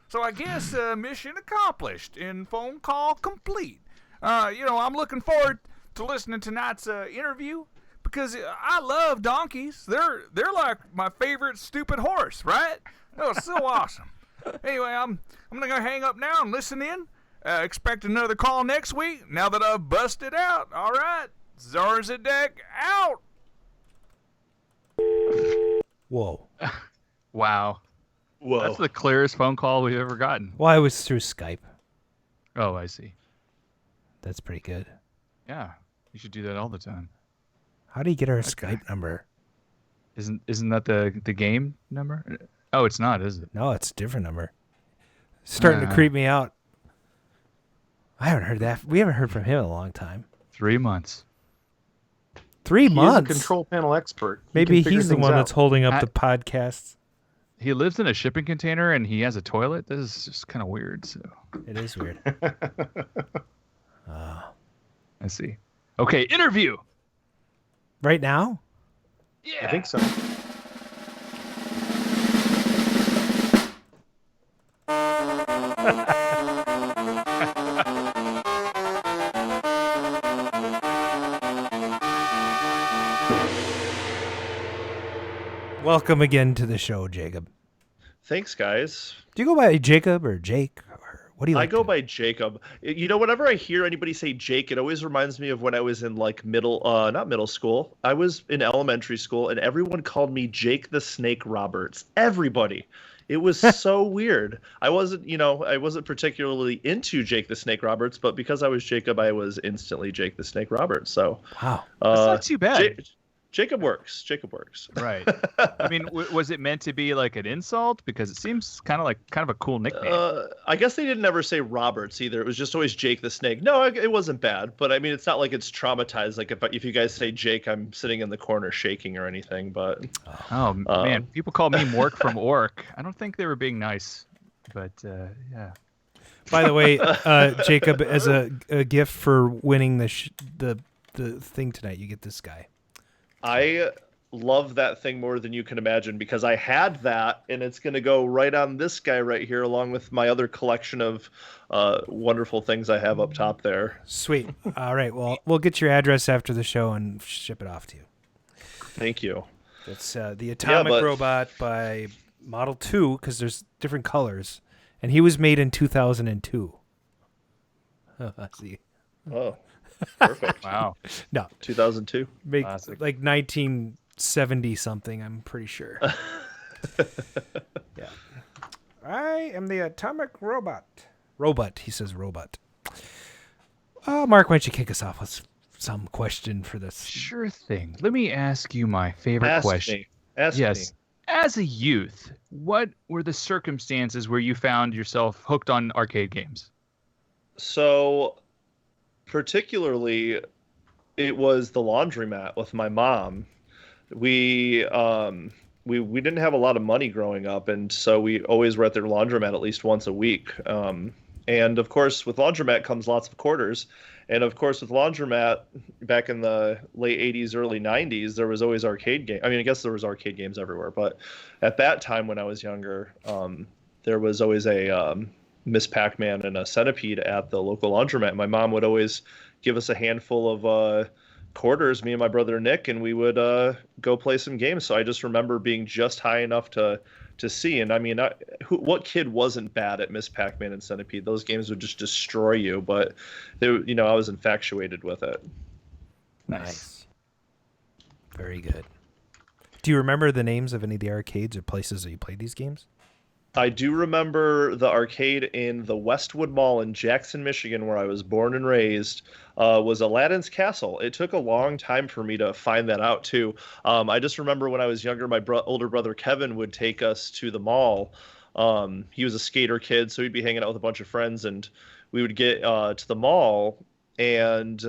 So I guess mission accomplished and phone call complete. I'm looking forward to listening to tonight's interview. Because I love donkeys. They're like my favorite stupid horse, right? Oh, it's so awesome. Anyway, I'm gonna hang up now and listen in. Expect another call next week. Now that I've busted out. All right, Zarzadek out. Whoa. Wow. Whoa. That's the clearest phone call we've ever gotten. Well, it was through Skype. Oh, I see. That's pretty good. Yeah, you should do that all the time. How do you get our Skype number? Isn't that the game number? Oh, it's not, is it? No, it's a different number. It's starting to creep me out. I haven't heard that. We haven't heard from him in a long time. 3 months. 3 months. He's a control panel expert. Maybe he's the one that's holding up the podcasts. He lives in a shipping container and he has a toilet. This is just kind of weird. So it is weird. I see. Okay, interview. Right now? Yeah. I think so. Welcome again to the show, Jacob. Thanks, guys. Do you go by Jacob or Jake? Or what do you like? I go by Jacob. You know, whenever I hear anybody say Jake, it always reminds me of when I was in like not middle school. I was in elementary school and everyone called me Jake the Snake Roberts. Everybody. It was so weird. I wasn't particularly into Jake the Snake Roberts, but because I was Jacob, I was instantly Jake the Snake Roberts. So wow. That's not too bad. Jacob works. Right. I mean, was it meant to be like an insult? Because it seems kind of a cool nickname. I guess they didn't ever say Roberts either. It was just always Jake the Snake. No, it wasn't bad. But I mean, it's not like it's traumatized. Like if you guys say Jake, I'm sitting in the corner shaking or anything. But man, people call me Mork from Orc. I don't think they were being nice, but yeah. By the way, Jacob, as a gift for winning the thing tonight, you get this guy. I love that thing more than you can imagine because I had that and it's going to go right on this guy right here along with my other collection of wonderful things I have up top there. Sweet. All right. Well, we'll get your address after the show and ship it off to you. Thank you. It's the Atomic Robot by Model 2 because there's different colors. And he was made in 2002. Oh, I see. Oh. Perfect. Wow. No. 2002. Like 1970 something, I'm pretty sure. Yeah. I am the Atomic Robot. Robot. He says robot. Mark, why don't you kick us off with some question for this? Sure thing. Let me ask you my favorite question. Ask me. As a youth, what were the circumstances where you found yourself hooked on arcade games? So particularly, it was the laundromat with my mom. We didn't have a lot of money growing up, and so we always were at their laundromat at least once a week. And of course, with laundromat comes lots of quarters. And of course, with laundromat back in the late 80s, early 90s, there was always arcade games. I mean, I guess there was arcade games everywhere, but at that time when I was younger, there was always a Miss Pac Man and a Centipede at the local laundromat. My mom would always give us a handful of quarters, me and my brother Nick, and we would go play some games. So I just remember being just high enough to see. And I mean, what kid wasn't bad at Miss Pac Man and Centipede? Those games would just destroy you. But I was infatuated with it. Nice. Very good. Do you remember the names of any of the arcades or places that you played these games? I do remember the arcade in the Westwood Mall in Jackson, Michigan, where I was born and raised, was Aladdin's Castle. It took a long time for me to find that out, too. I just remember when I was younger, my older brother Kevin would take us to the mall. He was a skater kid, so he'd be hanging out with a bunch of friends, and we would get to the mall, and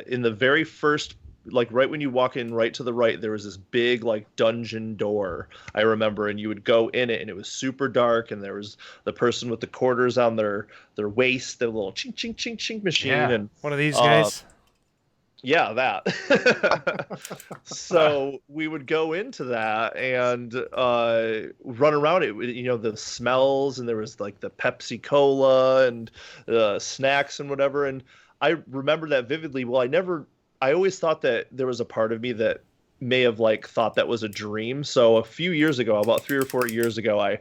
in the very first, like right when you walk in right to the right, there was this big like dungeon door, I remember, and you would go in it and it was super dark, and there was the person with the quarters on their waist, the little chink chink chink chink machine. Yeah, and one of these guys. Yeah, that. So we would go into that and run around it. The smells, and there was like the Pepsi Cola and snacks and whatever. And I remember that vividly. Well, I always thought that there was a part of me that may have like thought that was a dream. So a few years ago, about 3 or 4 years ago, I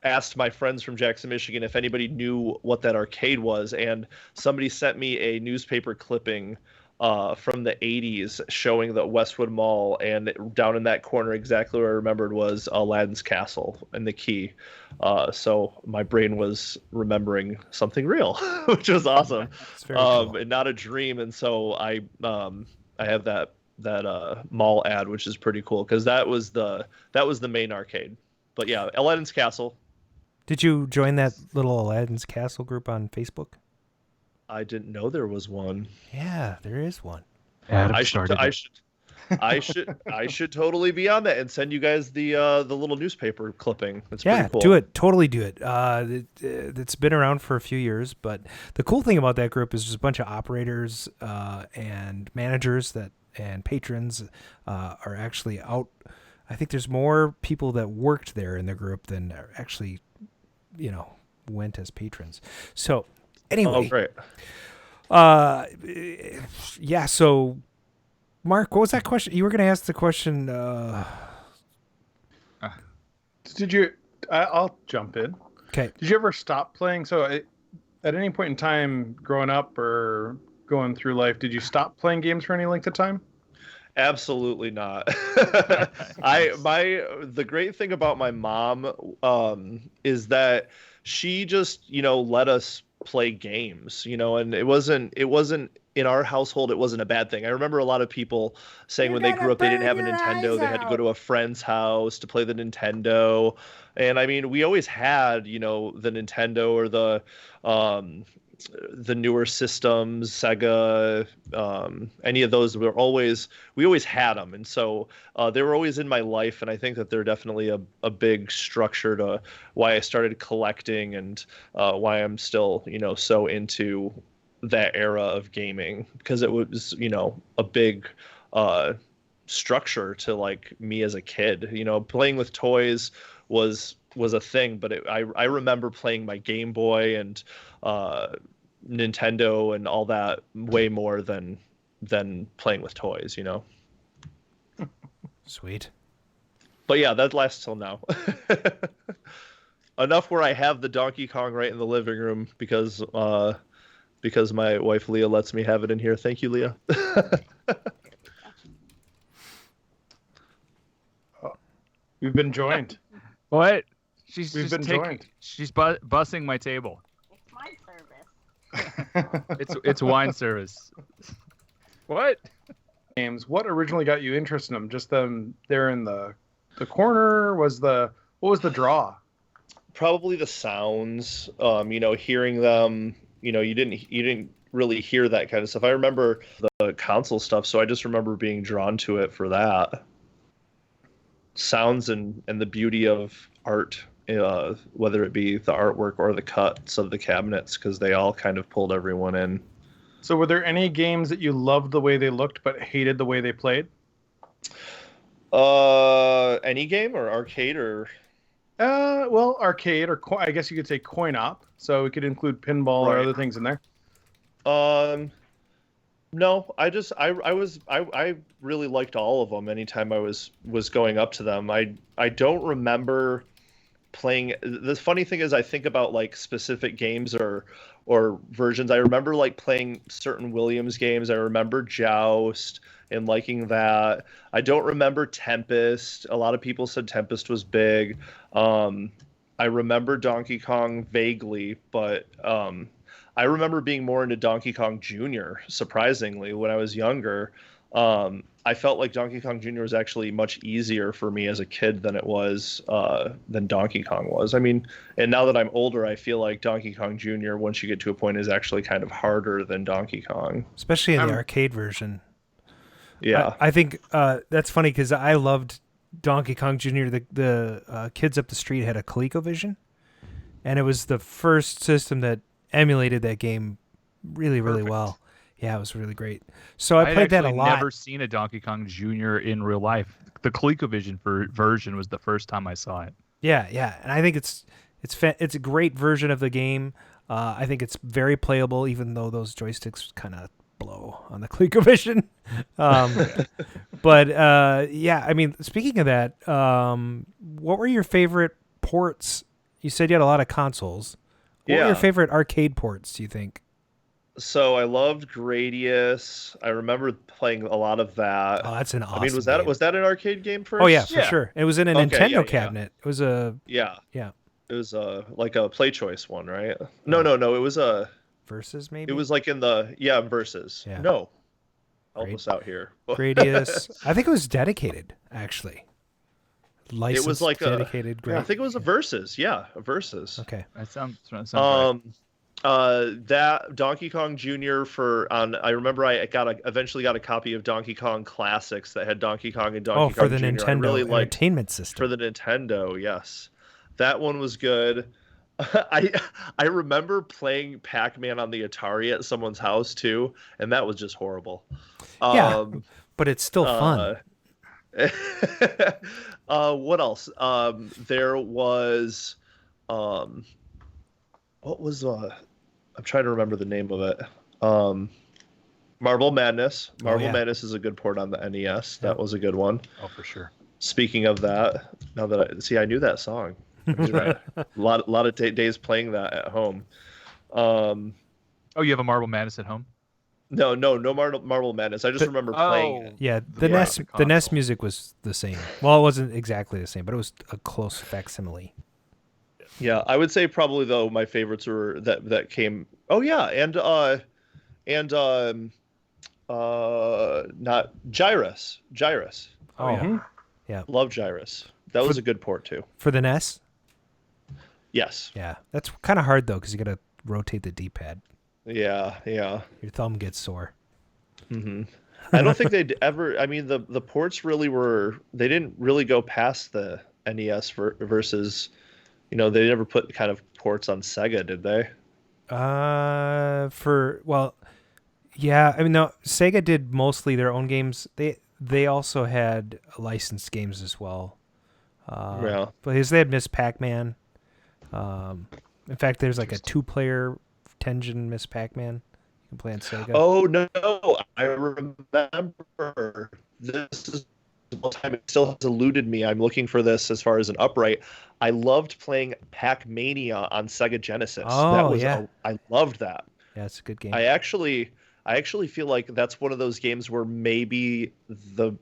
asked my friends from Jackson, Michigan, if anybody knew what that arcade was. And somebody sent me a newspaper clipping from the 80s showing the Westwood Mall. And down in that corner, exactly where I remembered was Aladdin's Castle and the key. So my brain was remembering something real, which was awesome. Cool. And not a dream. And so I have that mall ad, which is pretty cool because that was the main arcade. But yeah, Aladdin's Castle. Did you join that little Aladdin's Castle group on Facebook? I didn't know there was one. Yeah, there is one. Adam I started should totally be on that and send you guys the little newspaper clipping. It's Yeah, pretty cool. do it. Totally do it. It's been around for a few years, but the cool thing about that group is there's a bunch of operators and managers and patrons are actually out. I think there's more people that worked there in the group than are actually, went as patrons. So anyway. Oh, great. Yeah, so Mark, what was that question? You were going to ask the question. Did you? I'll jump in. Okay. Did you ever stop playing? So, at any point in time, growing up or going through life, did you stop playing games for any length of time? Absolutely not. The great thing about my mom is that she just let us play games, and it wasn't in our household, it wasn't a bad thing. I remember a lot of people saying when they grew up they didn't have a Nintendo, they had to go to a friend's house to play the Nintendo. And I mean, we always had, the Nintendo or the newer systems, Sega, any of those. We always had them. And so they were always in my life. And I think that they're definitely a big structure to why I started collecting and why I'm still, so into that era of gaming, because it was, a big structure to like me as a kid. Playing with toys was a thing, but I remember playing my Game Boy and Nintendo and all that way more than playing with toys, Sweet. But yeah, that lasts till now. Enough where I have the Donkey Kong right in the living room because my wife Leah lets me have it in here. Thank you, Leah. We've been joined. What? We've been joined. She's bussing my table. It's my service. It's wine service. What? Games. What originally got you interested in them? Just them there in the corner? What was the draw? Probably the sounds. Hearing them. You didn't really hear that kind of stuff. I remember the console stuff, so I just remember being drawn to it for that. Sounds and the beauty of art, whether it be the artwork or the cuts of the cabinets, because they all kind of pulled everyone in. So were there any games that you loved the way they looked but hated the way they played? Any game or arcade or... Well, arcade, or I guess you could say coin op. So we could include pinball or other things in there. No, I really liked all of them. Anytime I was going up to them, I don't remember playing. The funny thing is, I think about like specific games or versions. I remember like playing certain Williams games. I remember Joust and liking that. I don't remember Tempest. A lot of people said Tempest was big. I remember Donkey Kong vaguely, but I remember being more into Donkey Kong Jr., surprisingly, when I was younger. I felt like Donkey Kong Jr. was actually much easier for me as a kid than it was than Donkey Kong was. I mean, and now that I'm older, I feel like Donkey Kong Jr., once you get to a point, is actually kind of harder than Donkey Kong. Especially in the arcade version. Yeah. I think that's funny because I loved Donkey Kong Jr. The kids up the street had a ColecoVision, and it was the first system that emulated that game really, really well. Yeah, it was really great. So I played that a lot. I've never seen a Donkey Kong Jr. in real life. The ColecoVision version was the first time I saw it. Yeah, and I think it's a great version of the game. I think it's very playable, even though those joysticks kind of blow on the ColecoVision. But yeah, I mean, speaking of that, what were your favorite ports? You said you had a lot of consoles. What were your favorite arcade ports, do you think? So I loved Gradius. I remember playing a lot of that. Oh, that's an awesome game. Was that an arcade game first? Oh yeah, for sure. It was in a Nintendo cabinet. It was a yeah. It was like a Play Choice one, right? No. It was a Versus maybe. It was like in the Versus. Yeah. No, help us out here. Gradius. I think it was dedicated actually. Licensed, it was like dedicated. I think it was a Versus. Yeah, a Versus. Okay, that sounds right. That Donkey Kong Jr. I remember I eventually got a copy of Donkey Kong Classics that had Donkey Kong and Donkey for Kong the Jr. Nintendo I really liked Entertainment System. for the Nintendo, yes. That one was good. I remember playing Pac Man on the Atari at someone's house too, and that was just horrible. Yeah, but it's still fun. What else? There was what was I'm trying to remember the name of it. Marble Madness. Marble Madness is a good port on the NES. That was a good one. Oh, for sure. Speaking of that, now that I knew that song. A lot of days playing that at home. Oh, you have a Marble Madness at home? No Marble Madness. I just remember playing it. Yeah, the NES music was the same. Well, it wasn't exactly the same, but it was a close facsimile. Yeah, I would say probably though my favorites were that came. Oh yeah, and not Gyrus. Oh yeah. Love Gyrus. That was a good port too. For the NES? Yes. Yeah, that's kind of hard though because you got to rotate the D-pad. Yeah. Your thumb gets sore. Mm-hmm. I don't think they'd ever. I mean, the ports really they didn't really go past the NES versus, they never put kind of ports on Sega, did they? Yeah. I mean, no, Sega did mostly their own games. They also had licensed games as well. Because they had Miss Pac Man. In fact, there's like a 2-player Tengen Miss Pac Man you can play on Sega. Oh no, I remember. This is the time it still has eluded me. I'm looking for this as far as an upright. I loved playing Pac-Mania on Sega Genesis. Oh, I loved that. Yeah, it's a good game. I actually feel like that's one of those games where maybe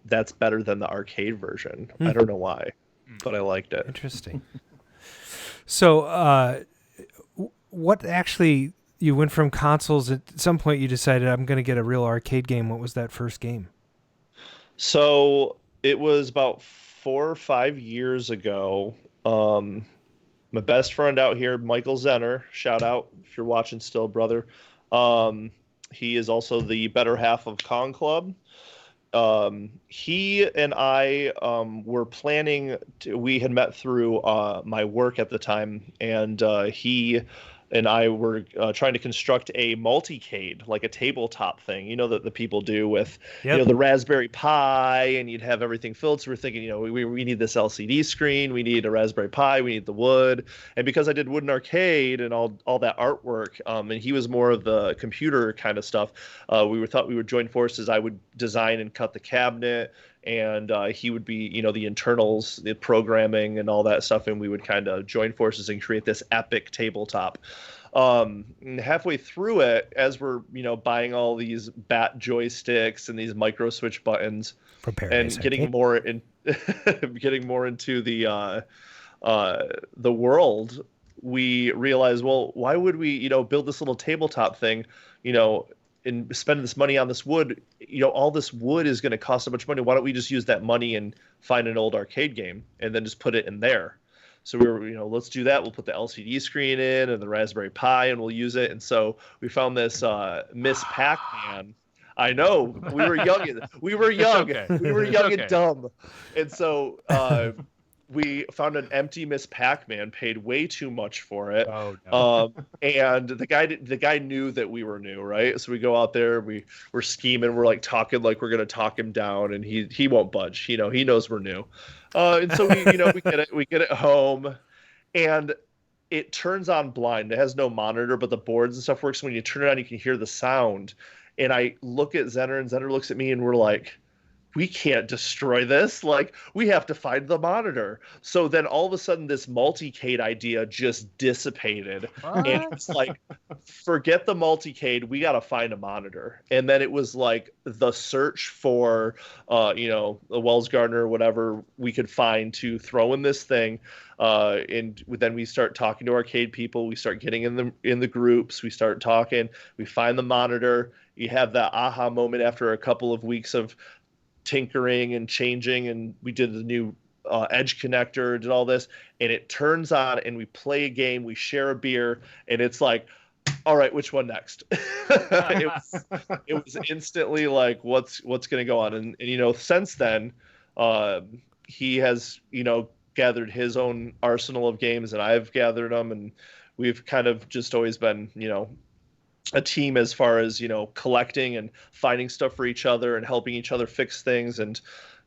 that's better than the arcade version. I don't know why, but I liked it. Interesting. So, what actually, you went from consoles, at some point you decided I'm going to get a real arcade game. What was that first game? So it was about 4 or 5 years ago. My best friend out here, Michael Zenner, shout out if you're watching still, brother. He is also the better half of Kong Club. He and I were planning we had met through my work at the time, and he and I were trying to construct a multicade, like a tabletop thing, that the people do with, the Raspberry Pi, and you'd have everything filled. So we're thinking, we need this LCD screen, we need a Raspberry Pi, we need the wood. And because I did wooden arcade and all that artwork, and he was more of the computer kind of stuff, we thought we would join forces. I would design and cut the cabinet, and he would be, the internals, the programming and all that stuff, and we would kind of join forces and create this epic tabletop. And halfway through it, as we're, buying all these bat joysticks and these micro switch buttons, getting more into the world, we realized, well, why would we, build this little tabletop thing, and spend this money on this wood? All this wood is going to cost so much money. Why don't we just use that money and find an old arcade game and then just put it in there? So we were, let's do that. We'll put the LCD screen in and the Raspberry Pi, and we'll use it. And so we found this Miss Pac Man. I know, we were young. We were young. Okay. We were young and dumb. And so we found an empty Miss Pac Man, paid way too much for it. Oh, no. And the guy knew that we were new, right? So we go out there, we're scheming, we're like talking like we're gonna talk him down, and he won't budge. He knows we're new. And so we get it home, and it turns on blind. It has no monitor, but the boards and stuff works. When you turn it on, you can hear the sound. And I look at Zenner, and Zenner looks at me, and we're like, we can't destroy this. Like, we have to find the monitor. So then all of a sudden this multicade idea just dissipated. What? And it's like, forget the multicade. We got to find a monitor. And then it was like the search for, the Wells Gardner or whatever we could find to throw in this thing. And then we start talking to arcade people. We start getting in the groups. We start talking. We find the monitor. You have that aha moment after a couple of weeks of tinkering and changing, and we did the new edge connector, did all this, and it turns on, and we play a game, we share a beer, and it's like, all right, which one next? it was instantly like, what's going to go on? And since then, he has, gathered his own arsenal of games, and I've gathered them, and we've kind of just always been, a team as far as, collecting and finding stuff for each other and helping each other fix things. And,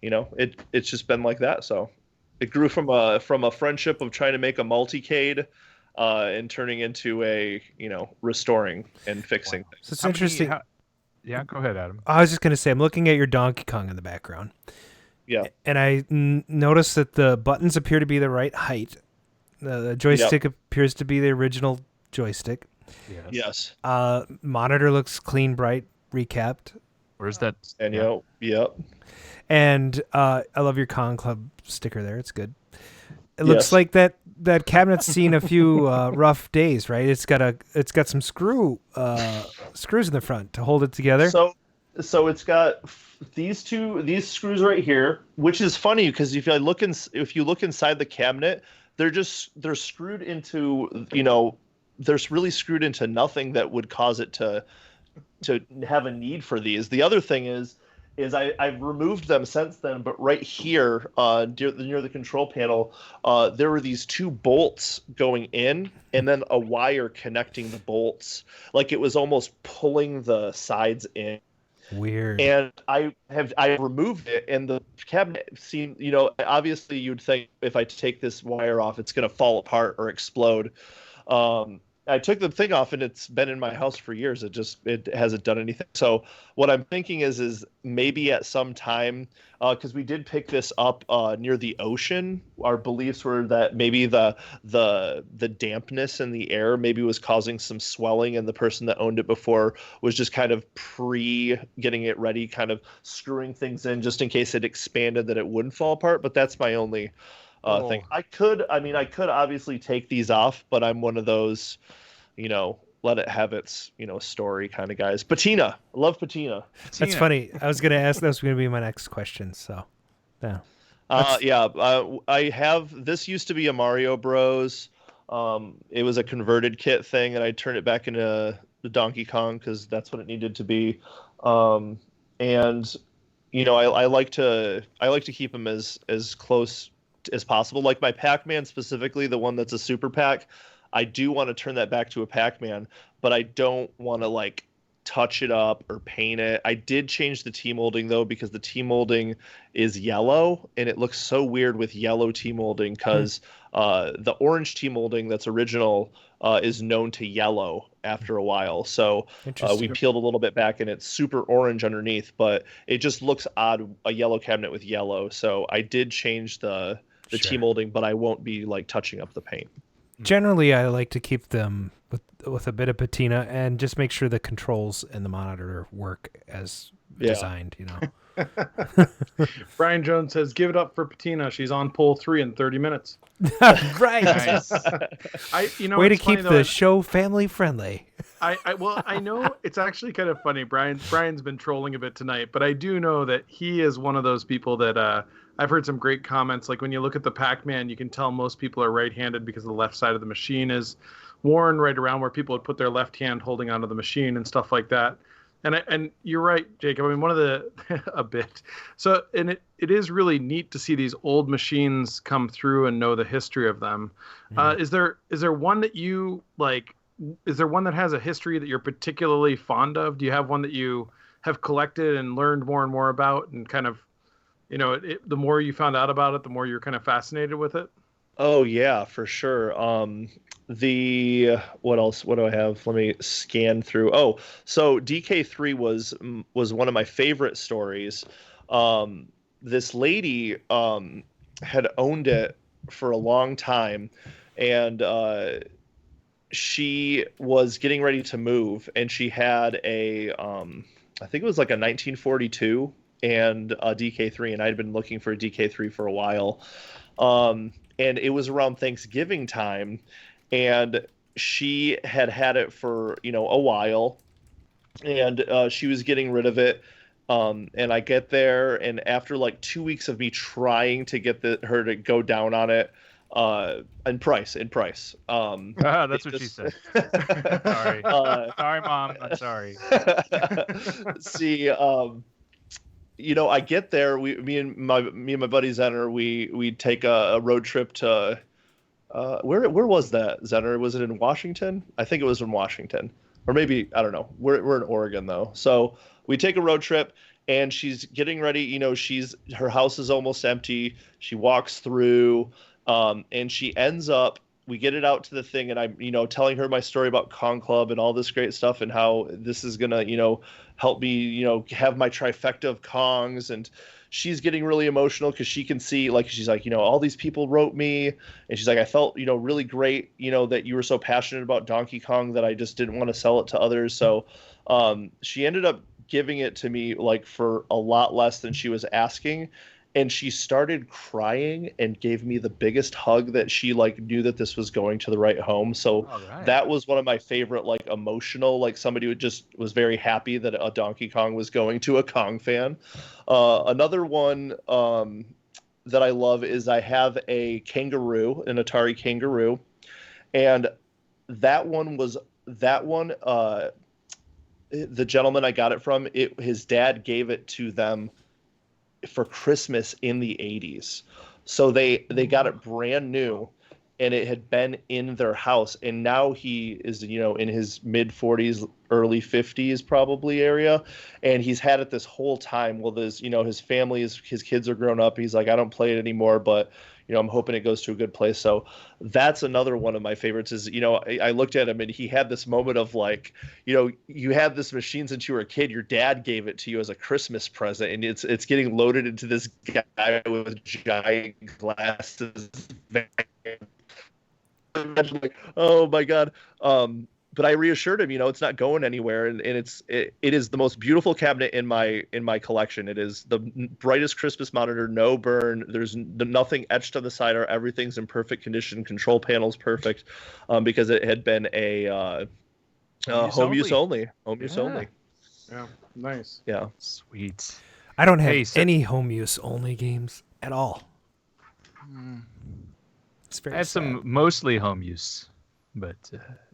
it's just been like that. So it grew from a friendship of trying to make a multicade, and turning into a, restoring and fixing things. So it's interesting. Yeah, go ahead, Adam. I was just going to say, I'm looking at your Donkey Kong in the background. Yeah. And I noticed that the buttons appear to be the right height. The joystick appears to be the original joystick. Yes. Monitor looks clean, bright, recapped. Where's that? And yep. And I love your Con Club sticker there. It's good. It looks like that cabinet's seen a few rough days, right? It's got some screws in the front to hold it together. So it's got these screws right here, which is funny because if you look inside the cabinet, they're screwed into, they're really screwed into nothing that would cause it to have a need for these. The other thing is I've removed them since then, but right here near the control panel, there were these two bolts going in and then a wire connecting the bolts. Like it was almost pulling the sides in. Weird. And I removed it, and the cabinet seemed, obviously you'd think if I take this wire off, it's going to fall apart or explode. I took the thing off, and it's been in my house for years. It hasn't done anything. So what I'm thinking is maybe at some time, because we did pick this up near the ocean. Our beliefs were that maybe the dampness in the air maybe was causing some swelling, and the person that owned it before was just kind of getting it ready, kind of screwing things in just in case it expanded that it wouldn't fall apart. But that's my only thing. I could obviously take these off, but I'm one of those, let it have its, story kind of guys. Patina. I love patina. That's funny. I was going to ask, that was going to be my next question. So, yeah. I have, this used to be a Mario Bros. It was a converted kit thing, and I turned it back into the Donkey Kong because that's what it needed to be. And, I like to keep them as close as possible. Like my Pac Man specifically, the one that's a super pack, I do want to turn that back to a Pac Man, but I don't want to touch it up or paint it. I did change the T-molding though, because the T-molding is yellow and it looks so weird with yellow T-molding because the orange T-molding that's original is known to yellow after a while. So we peeled a little bit back and it's super orange underneath, but it just looks odd, a yellow cabinet with yellow. So I did change the T-molding, but I won't be touching up the paint. Generally, I like to keep them with a bit of patina and just make sure the controls and the monitor work as designed, Brian Jones says, give it up for patina. She's on pole 3 in 30 minutes. Right. Nice. Way to keep the show family friendly. I know it's actually kind of funny. Brian's been trolling a bit tonight, but I do know that he is one of those people that I've heard some great comments. Like when you look at the Pac Man, you can tell most people are right-handed because the left side of the machine is worn right around where people would put their left hand holding onto the machine and stuff like that. And you're right, Jacob. I mean, one of the a bit. So, and it is really neat to see these old machines come through and know the history of them. Mm-hmm. Is there one that you like? Is there one that has a history that you're particularly fond of? Do you have one that you have collected and learned more and more about, and kind of, the more you found out about it, the more you're kind of fascinated with it? Oh yeah, for sure. What else? What do I have? Let me scan through. Oh, so DK3 was one of my favorite stories. This lady had owned it for a long time, and she was getting ready to move, and she had a I think it was like a 1942 and a DK3, and I'd been looking for a DK3 for a while. And it was around Thanksgiving time, and she had it for, a while, and she was getting rid of it. And I get there, and after 2 weeks of me trying to get her to go down on it, In price. That's what she said. Sorry. Sorry, Mom. I'm sorry. See, I get there. Me and my buddy Zenner, we take a road trip to where was that, Zenner? Was it in Washington? I think it was in Washington, or maybe I don't know. We're in Oregon though, so we take a road trip. And she's getting ready. Her house is almost empty. She walks through, and she ends up. We get it out to the thing, and I'm, telling her my story about Kong Club and all this great stuff, and how this is gonna, help me, have my trifecta of Kongs. And she's getting really emotional because she can see, like, she's like, all these people wrote me, and she's like, I felt, really great, that you were so passionate about Donkey Kong that I just didn't want to sell it to others. So, she ended up giving it to me like for a lot less than she was asking, and she started crying and gave me the biggest hug that she like knew that this was going to the right home. So that was one of my favorite, like, emotional, like somebody who just was very happy that a Donkey Kong was going to a Kong fan. Another one that I love is I have an Atari Kangaroo, and that one the gentleman I got it from, his dad gave it to them for Christmas in the 80s. So they got it brand new, and it had been in their house. And now he is, in his mid 40s, early 50s probably area. And he's had it this whole time. Well, his family, his kids are grown up. He's like, I don't play it anymore, but I'm hoping it goes to a good place. So that's another one of my favorites is, I looked at him and he had this moment of like, you had this machine since you were a kid, your dad gave it to you as a Christmas present, and it's getting loaded into this guy with giant glasses. Imagine, like, oh my God. But I reassured him, it's not going anywhere, and it is the most beautiful cabinet in my collection. It is the brightest Christmas monitor, no burn. There's nothing etched on the side, or everything's in perfect condition. Control panel's perfect, because it had been a home use only. Yeah, nice. Yeah, sweet. I don't have any home use only games at all. It's very I have sad. Some mostly home use, but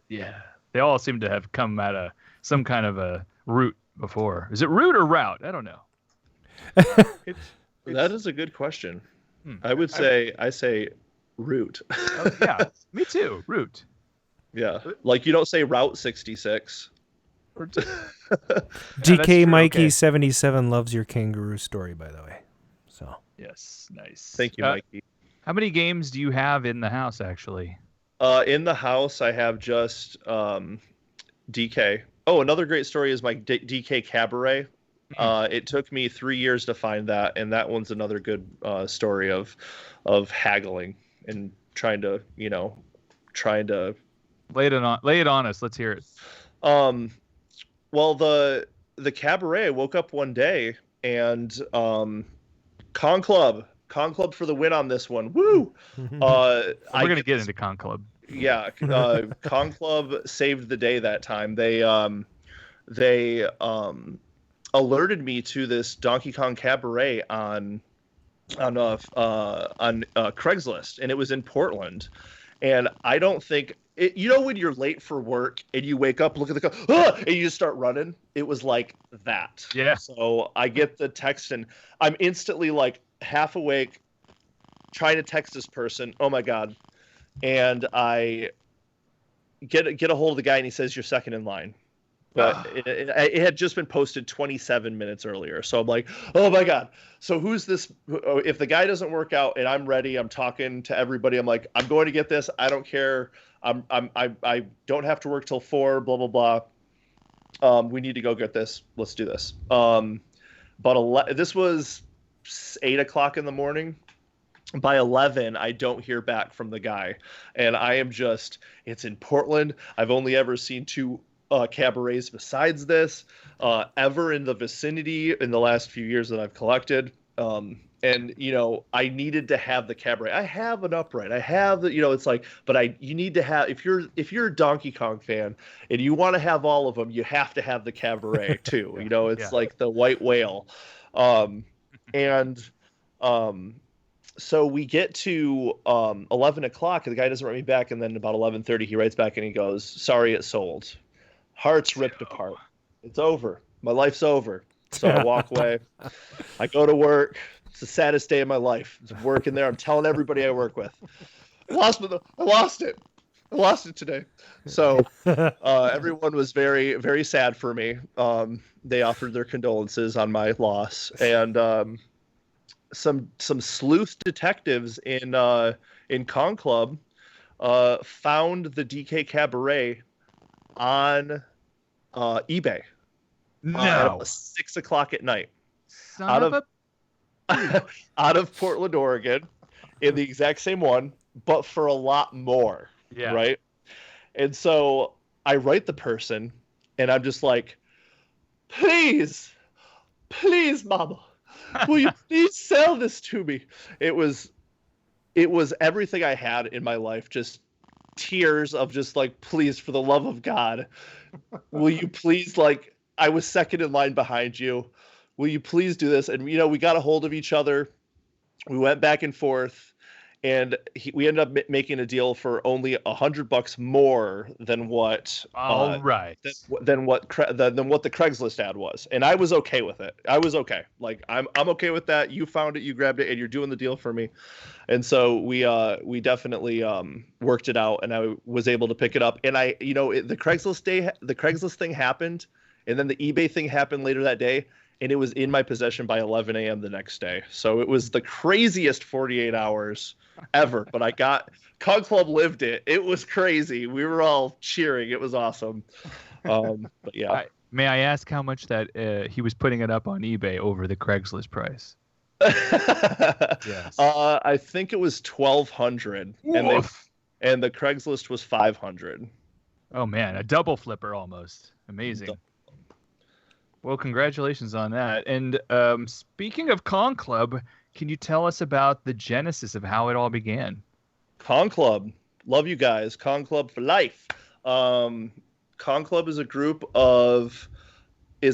yeah. They all seem to have come out of some kind of a route before. Is it route or route? I don't know. That is a good question. I would say I say route. Yeah, me too. Route. Yeah, like you don't say Route 66. GK Mikey 77 loves your kangaroo story, by the way. So yes, nice. Thank you, Mikey. How many games do you have in the house, actually? In the house, I have just DK. Oh, another great story is my DK Cabaret. It took me 3 years to find that, and that one's another good story of haggling and trying to lay it on us. Let's hear it. Well, the Cabaret, I woke up one day and Kong Club for the win on this one. Woo! We're gonna get into Kong Club. Yeah, Kong Club saved the day that time. They alerted me to this Donkey Kong Cabaret on Craigslist, and it was in Portland. And I don't think when you're late for work and you wake up, look at the car, and you just start running. It was like that. Yeah. So I get the text, and I'm instantly like half awake, trying to text this person. Oh my God. And I get a hold of the guy, and he says, you're second in line. But it had just been posted 27 minutes earlier. So I'm like, oh my God. So who's this? If the guy doesn't work out and I'm ready, I'm talking to everybody. I'm like, I'm going to get this. I don't care. I don't have to work till 4, blah, blah, blah. We need to go get this. Let's do this. But this was 8 o'clock in the morning. By 11, I don't hear back from the guy. And I am it's in Portland. I've only ever seen 2 cabarets besides this ever in the vicinity in the last few years that I've collected. And I needed to have the cabaret. I have an upright. I have the, it's like, but you need to have, if you're a Donkey Kong fan and you want to have all of them, you have to have the cabaret too. It's like the white whale. so we get to 11 o'clock, and the guy doesn't write me back, and then about 11:30 he writes back and he goes, "Sorry, it sold. Heart's ripped apart. It's over. My life's over." So I walk away. I go to work. It's the saddest day of my life. I'm working there. I'm telling everybody I work with. I lost it. I lost it today. So everyone was very, very sad for me. They offered their condolences on my loss, and some sleuth detectives in Con Club found the DK Cabaret on eBay. No. At 6 o'clock at night. Son Out of Portland, Oregon, in the exact same one, but for a lot more. Yeah. Right. And so I write the person, and I'm just like, please, mama, will you please sell this to me? It was everything I had in my life, just tears of just like, please, for the love of God, will you please, like, I was second in line behind you. Will you please do this? And, we got a hold of each other. We went back and forth, and we ended up making a deal for only $100 more than what. All right. Than what the Craigslist ad was, and I was okay with it. I was okay. Like I'm okay with that. You found it, you grabbed it, and you're doing the deal for me. And so we definitely worked it out, and I was able to pick it up. And the Craigslist thing happened. And then the eBay thing happened later that day, and it was in my possession by 11 a.m. the next day. So it was the craziest 48 hours ever. But Con Club lived it. It was crazy. We were all cheering. It was awesome. But yeah. May I ask how much that he was putting it up on eBay over the Craigslist price? Yes. I think it was $1,200, and the Craigslist was $500. Oh man, a double flipper almost. Amazing. Well, congratulations on that. And speaking of Con Club, can you tell us about the genesis of how it all began? Con Club. Love you guys. Con Club for life. Con Club is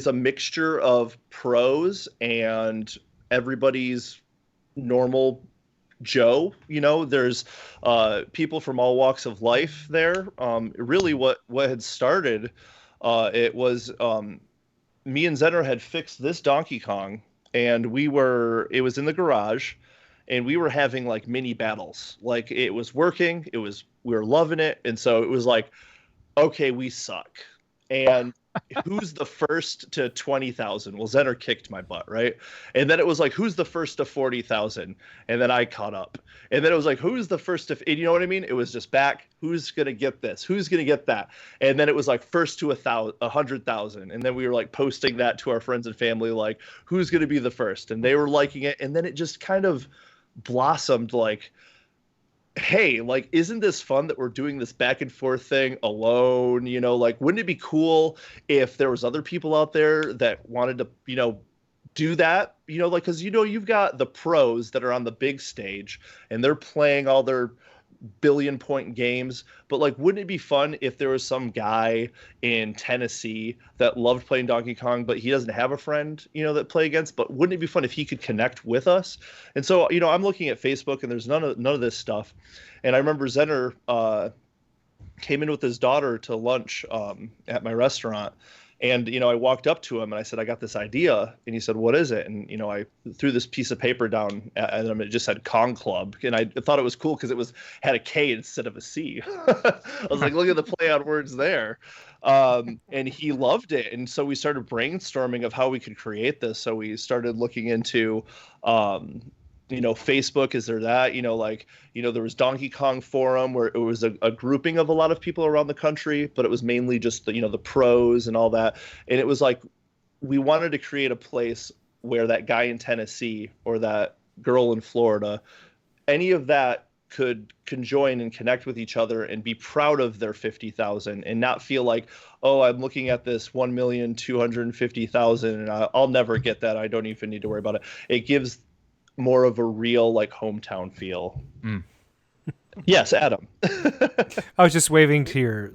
a mixture of pros and everybody's normal Joe. There's people from all walks of life there. Really what had started, it was me and Zenner had fixed this Donkey Kong, and it was in the garage, and we were having like mini battles. Like it was working, we were loving it. And so it was like, okay, we suck. And who's the first to 20,000? Well, Zenner kicked my butt, right? And then it was like, who's the first to 40,000? And then I caught up. And then it was like, who's the first to, and you know what I mean? It was just back. Who's going to get this? Who's going to get that? And then it was like first to 100,000. And then we were like posting that to our friends and family, like who's going to be the first? And they were liking it. And then it just kind of blossomed like, hey, like, isn't this fun that we're doing this back and forth thing alone? Like, wouldn't it be cool if there was other people out there that wanted to, do that? Like, because, you've got the pros that are on the big stage and they're playing all their billion-point games. But, like, wouldn't it be fun if there was some guy in Tennessee that loved playing Donkey Kong, but he doesn't have a friend, that play against? But wouldn't it be fun if he could connect with us? And so, I'm looking at Facebook, and there's none of this stuff. And I remember Zenner came in with his daughter to lunch at my restaurant. And, I walked up to him and I said, I got this idea. And he said, what is it? And, I threw this piece of paper down at him. It just said Con Club. And I thought it was cool because it had a K instead of a C. I was like, look at the play on words there. And he loved it. And so we started brainstorming of how we could create this. So we started looking into, Facebook, is there that, there was Donkey Kong Forum where it was a grouping of a lot of people around the country, but it was mainly just the pros and all that. And it was like, we wanted to create a place where that guy in Tennessee or that girl in Florida, any of that could conjoin and connect with each other and be proud of their 50,000 and not feel like, oh, I'm looking at this 1,250,000 and I'll never get that. I don't even need to worry about it. It gives more of a real like hometown feel. Yes, Adam. I was just waving to your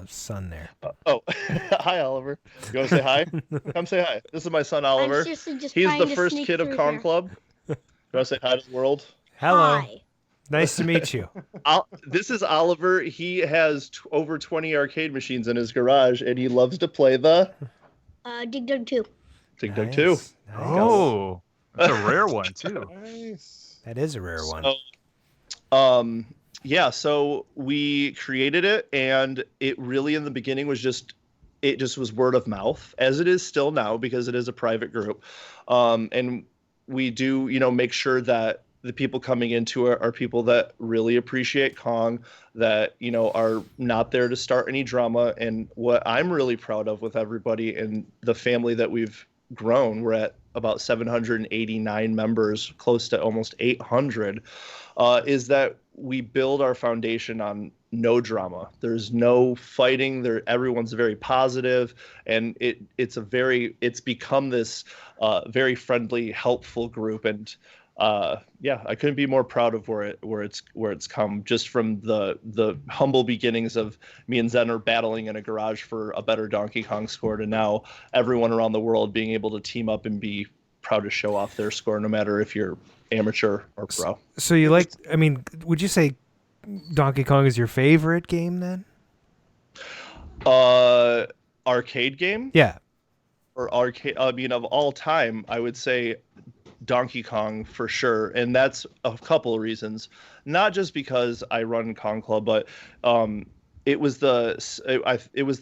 son there. Hi, Oliver. You want to say hi? Come say hi. This is my son, Oliver. He's the first kid of Con Club. You want to say hi to the world? Hello. Hi. Nice to meet you. This is Oliver. He has over 20 arcade machines in his garage, and he loves to play the Dig Dug 2. Dig Dug 2. Nice. Oh, that's a rare one too. Nice. That is a rare one. Yeah, so we created it, and it really in the beginning was just was word of mouth, as it is still now because it is a private group. And we do, make sure that the people coming into it are people that really appreciate Kong, that, are not there to start any drama. And what I'm really proud of with everybody and the family that we've grown, we're at about 789 members, close to almost 800, is that we build our foundation on no drama. There's no fighting. Everyone's very positive, and it's become this very friendly, helpful group. And I couldn't be more proud of where it's come, just from the humble beginnings of me and Zenner battling in a garage for a better Donkey Kong score, to now everyone around the world being able to team up and be proud to show off their score, no matter if you're amateur or pro. So would you say Donkey Kong is your favorite game then? Arcade game? Yeah. Or arcade, of all time, I would say Donkey Kong for sure. And that's a couple of reasons. Not just because I run Kong Club, but it was the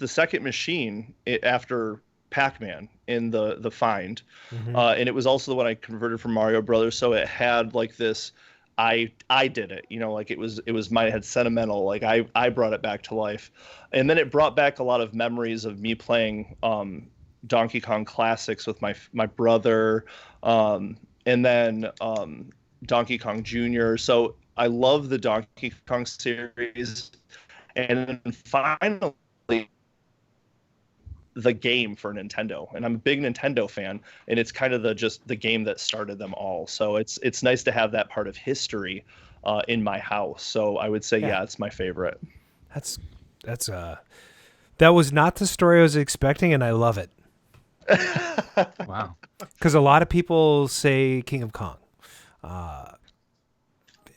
second machine after PAC Man in the Find. Mm-hmm. And it was also the one I converted from Mario Brothers, so it had like this I did it, like it was it had sentimental, like I brought it back to life. And then it brought back a lot of memories of me playing Donkey Kong classics with my brother, and then Donkey Kong Jr. So I love the Donkey Kong series. And then finally the game for Nintendo, and I'm a big Nintendo fan, and it's kind of the game that started them all. So it's nice to have that part of history in my house. So I would say it's my favorite. That was not the story I was expecting, and I love it. Wow. Because a lot of people say King of Kong,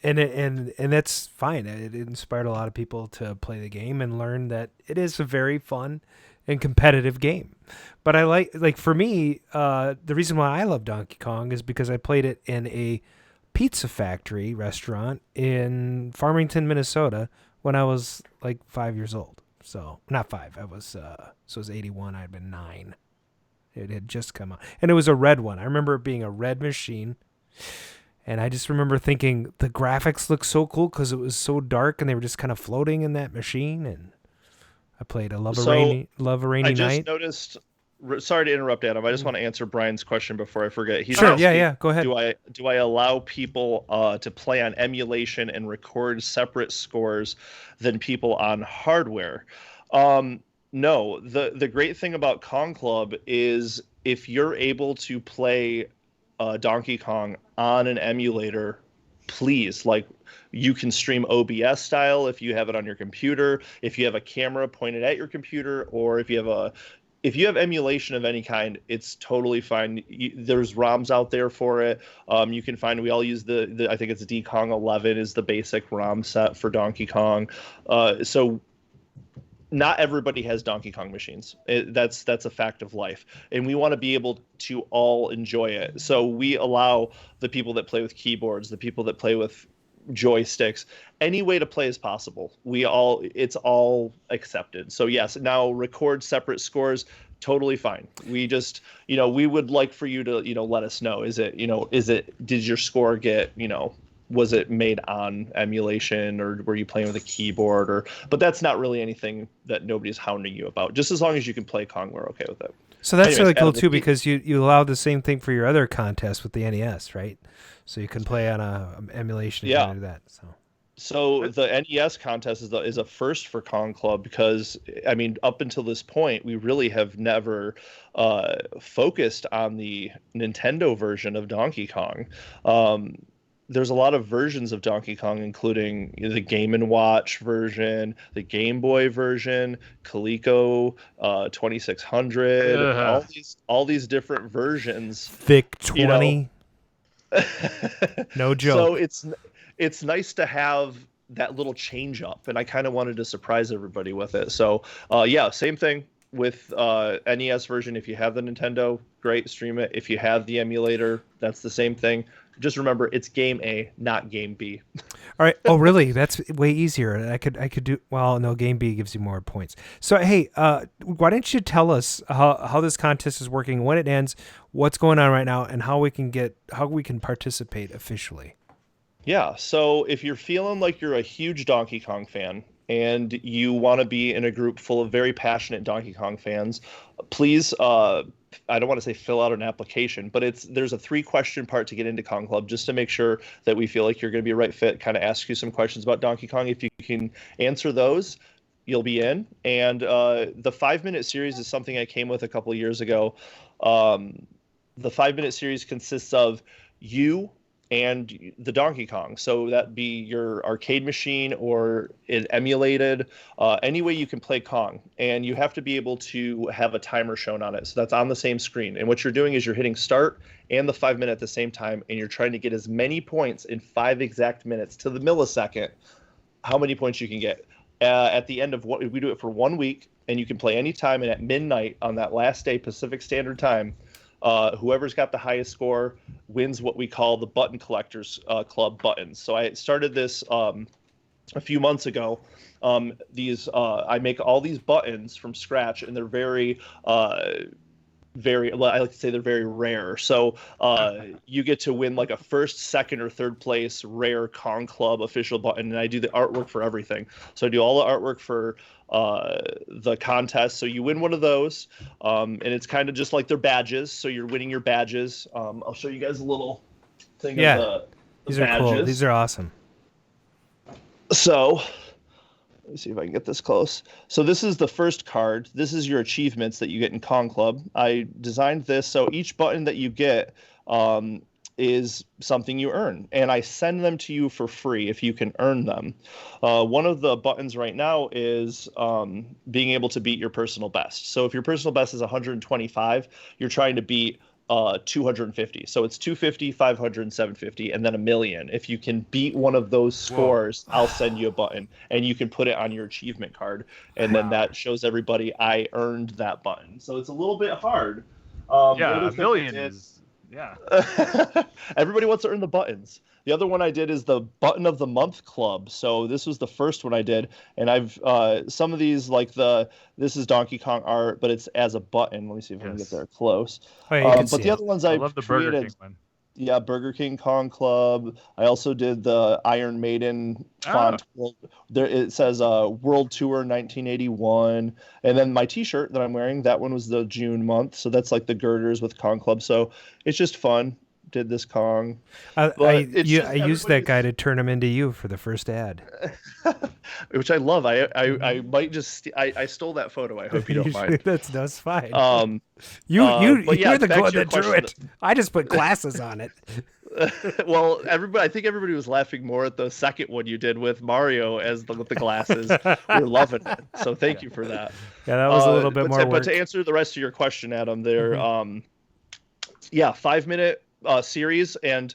and that's fine. It inspired a lot of people to play the game and learn that it is a very fun and competitive game. But I like for me, the reason why I love Donkey Kong is because I played it in a pizza factory restaurant in Farmington, Minnesota, when I was like 5 years old. So not 5. I was it was 81. I'd been 9. It had just come out, and it was a red one. I remember it being a red machine, and I just remember thinking the graphics looked so cool because it was so dark, and they were just kind of floating in that machine. And I played a Love a Rainy I just Night. noticed. Sorry to interrupt, Adam. I just want to answer Brian's question before I forget. He's Sure. asking, Yeah. Go ahead. Do I allow people to play on emulation and record separate scores than people on hardware? No. The great thing about Kong Club is if you're able to play Donkey Kong on an emulator, please, you can stream OBS style if you have it on your computer, if you have a camera pointed at your computer, or if you have emulation of any kind, it's totally fine. There's ROMs out there for it. You can find, we all use I think it's DKong 11 is the basic ROM set for Donkey Kong. So not everybody has Donkey Kong machines. That's a fact of life. And we want to be able to all enjoy it. So we allow the people that play with keyboards, the people that play with joysticks, any way to play is possible. It's all accepted. So yes, now record separate scores, totally fine. We just, we would like for you to, let us know. Did your score get, was it made on emulation, or were you playing with a keyboard, but that's not really anything that nobody's hounding you about. Just as long as you can play Kong, we're okay with it. So that's really cool too, because you allow the same thing for your other contests with the NES, right? So you can play on a emulation if you want to do that. So the NES contest is a first for Kong Club, because up until this point we really have never focused on the Nintendo version of Donkey Kong. There's a lot of versions of Donkey Kong, including the Game & Watch version, the Game Boy version, Coleco 2600, all these different versions. Thick 20. No joke. So it's nice to have that little change up, and I kind of wanted to surprise everybody with it. So yeah, same thing with NES version. If you have the Nintendo, great, stream it. If you have the emulator, that's the same thing. Just remember, it's game A, not game B. All right. Oh, really? That's way easier. I could do. Well, no, game B gives you more points. So, hey, why don't you tell us how this contest is working, when it ends, what's going on right now, and how we can participate officially? Yeah. So, if you're feeling like you're a huge Donkey Kong fan and you want to be in a group full of very passionate Donkey Kong fans, please. I don't want to say fill out an application, but there's a 3-question part to get into Kong Club, just to make sure that we feel like you're going to be a right fit, kind of ask you some questions about Donkey Kong. If you can answer those, you'll be in. And the 5-minute series is something I came with a couple of years ago. The 5-minute series consists of you and the Donkey Kong. So that'd be your arcade machine or it emulated, any way you can play Kong. And you have to be able to have a timer shown on it. So that's on the same screen. And what you're doing is you're hitting start and the 5 minute at the same time, and you're trying to get as many points in 5 exact minutes to the millisecond, how many points you can get. At the end of what we do it for 1 week, and you can play anytime, and at midnight on that last day, Pacific Standard Time, whoever's got the highest score wins what we call the Button Collectors Club buttons. So I started this a few months ago. I make all these buttons from scratch, and they're very I like to say they're very rare. So you get to win like a first, second, or third place rare Kong Club official button, and I do the artwork for everything. So I do all the artwork for the contest. So you win one of those, and it's kind of just like their badges. So you're winning your badges. I'll show you guys a little thing of the these badges. are cool. These are awesome. So let me see if I can get this close. So this is the first card. This is your achievements that you get in Kong Club. I designed this so each button that you get is something you earn, and I send them to you for free if you can earn them. One of the buttons right now is being able to beat your personal best. So if your personal best is 125, you're trying to beat 250. So it's 250, 500, and 750, and then 1,000,000. If you can beat one of those scores, I'll send you a button, and you can put it on your achievement card, and then that shows everybody I earned that button. So it's a little bit hard. Yeah, 1,000,000 is... Yeah. Everybody wants to earn the buttons. The other one I did is the Button of the Month Club. So this was the first one I did, and I've some of these, like this is Donkey Kong art, but it's as a button. Let me see if I can get there close. But the other ones I love the created, Burger King one. Yeah, Burger King Kong Club. I also did the Iron Maiden font. There it says World Tour 1981, and then my T-shirt that I'm wearing, that one was the June month. So that's like the girders with Kong Club. So it's just fun. Did this Kong. I used that guy to turn him into you for the first ad, which I love. I might just I stole that photo. I hope you don't mind. That's fine. You're the one that drew it. I just put glasses on it. Well, I think everybody was laughing more at the second one you did with Mario with the glasses. We're loving it. So thank you for that. Yeah, that was a little bit more work. But to answer the rest of your question, Adam, there, 5-minute series, and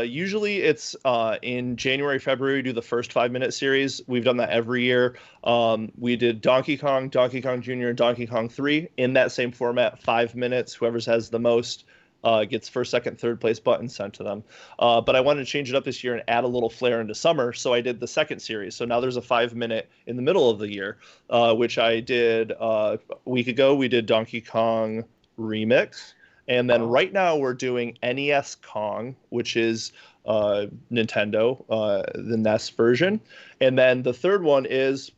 usually it's in January, February, we do the first 5-minute series. We've done that every year. We did Donkey Kong, Donkey Kong Jr., and Donkey Kong 3 in that same format, 5 minutes. Whoever has the most gets first, second, third place buttons sent to them. But I wanted to change it up this year and add a little flair into summer, so I did the second series. So now there's a 5-minute in the middle of the year, which I did a week ago. We did Donkey Kong Remix. And then right now we're doing NES Kong, which is Nintendo, the NES version. And then the third one is,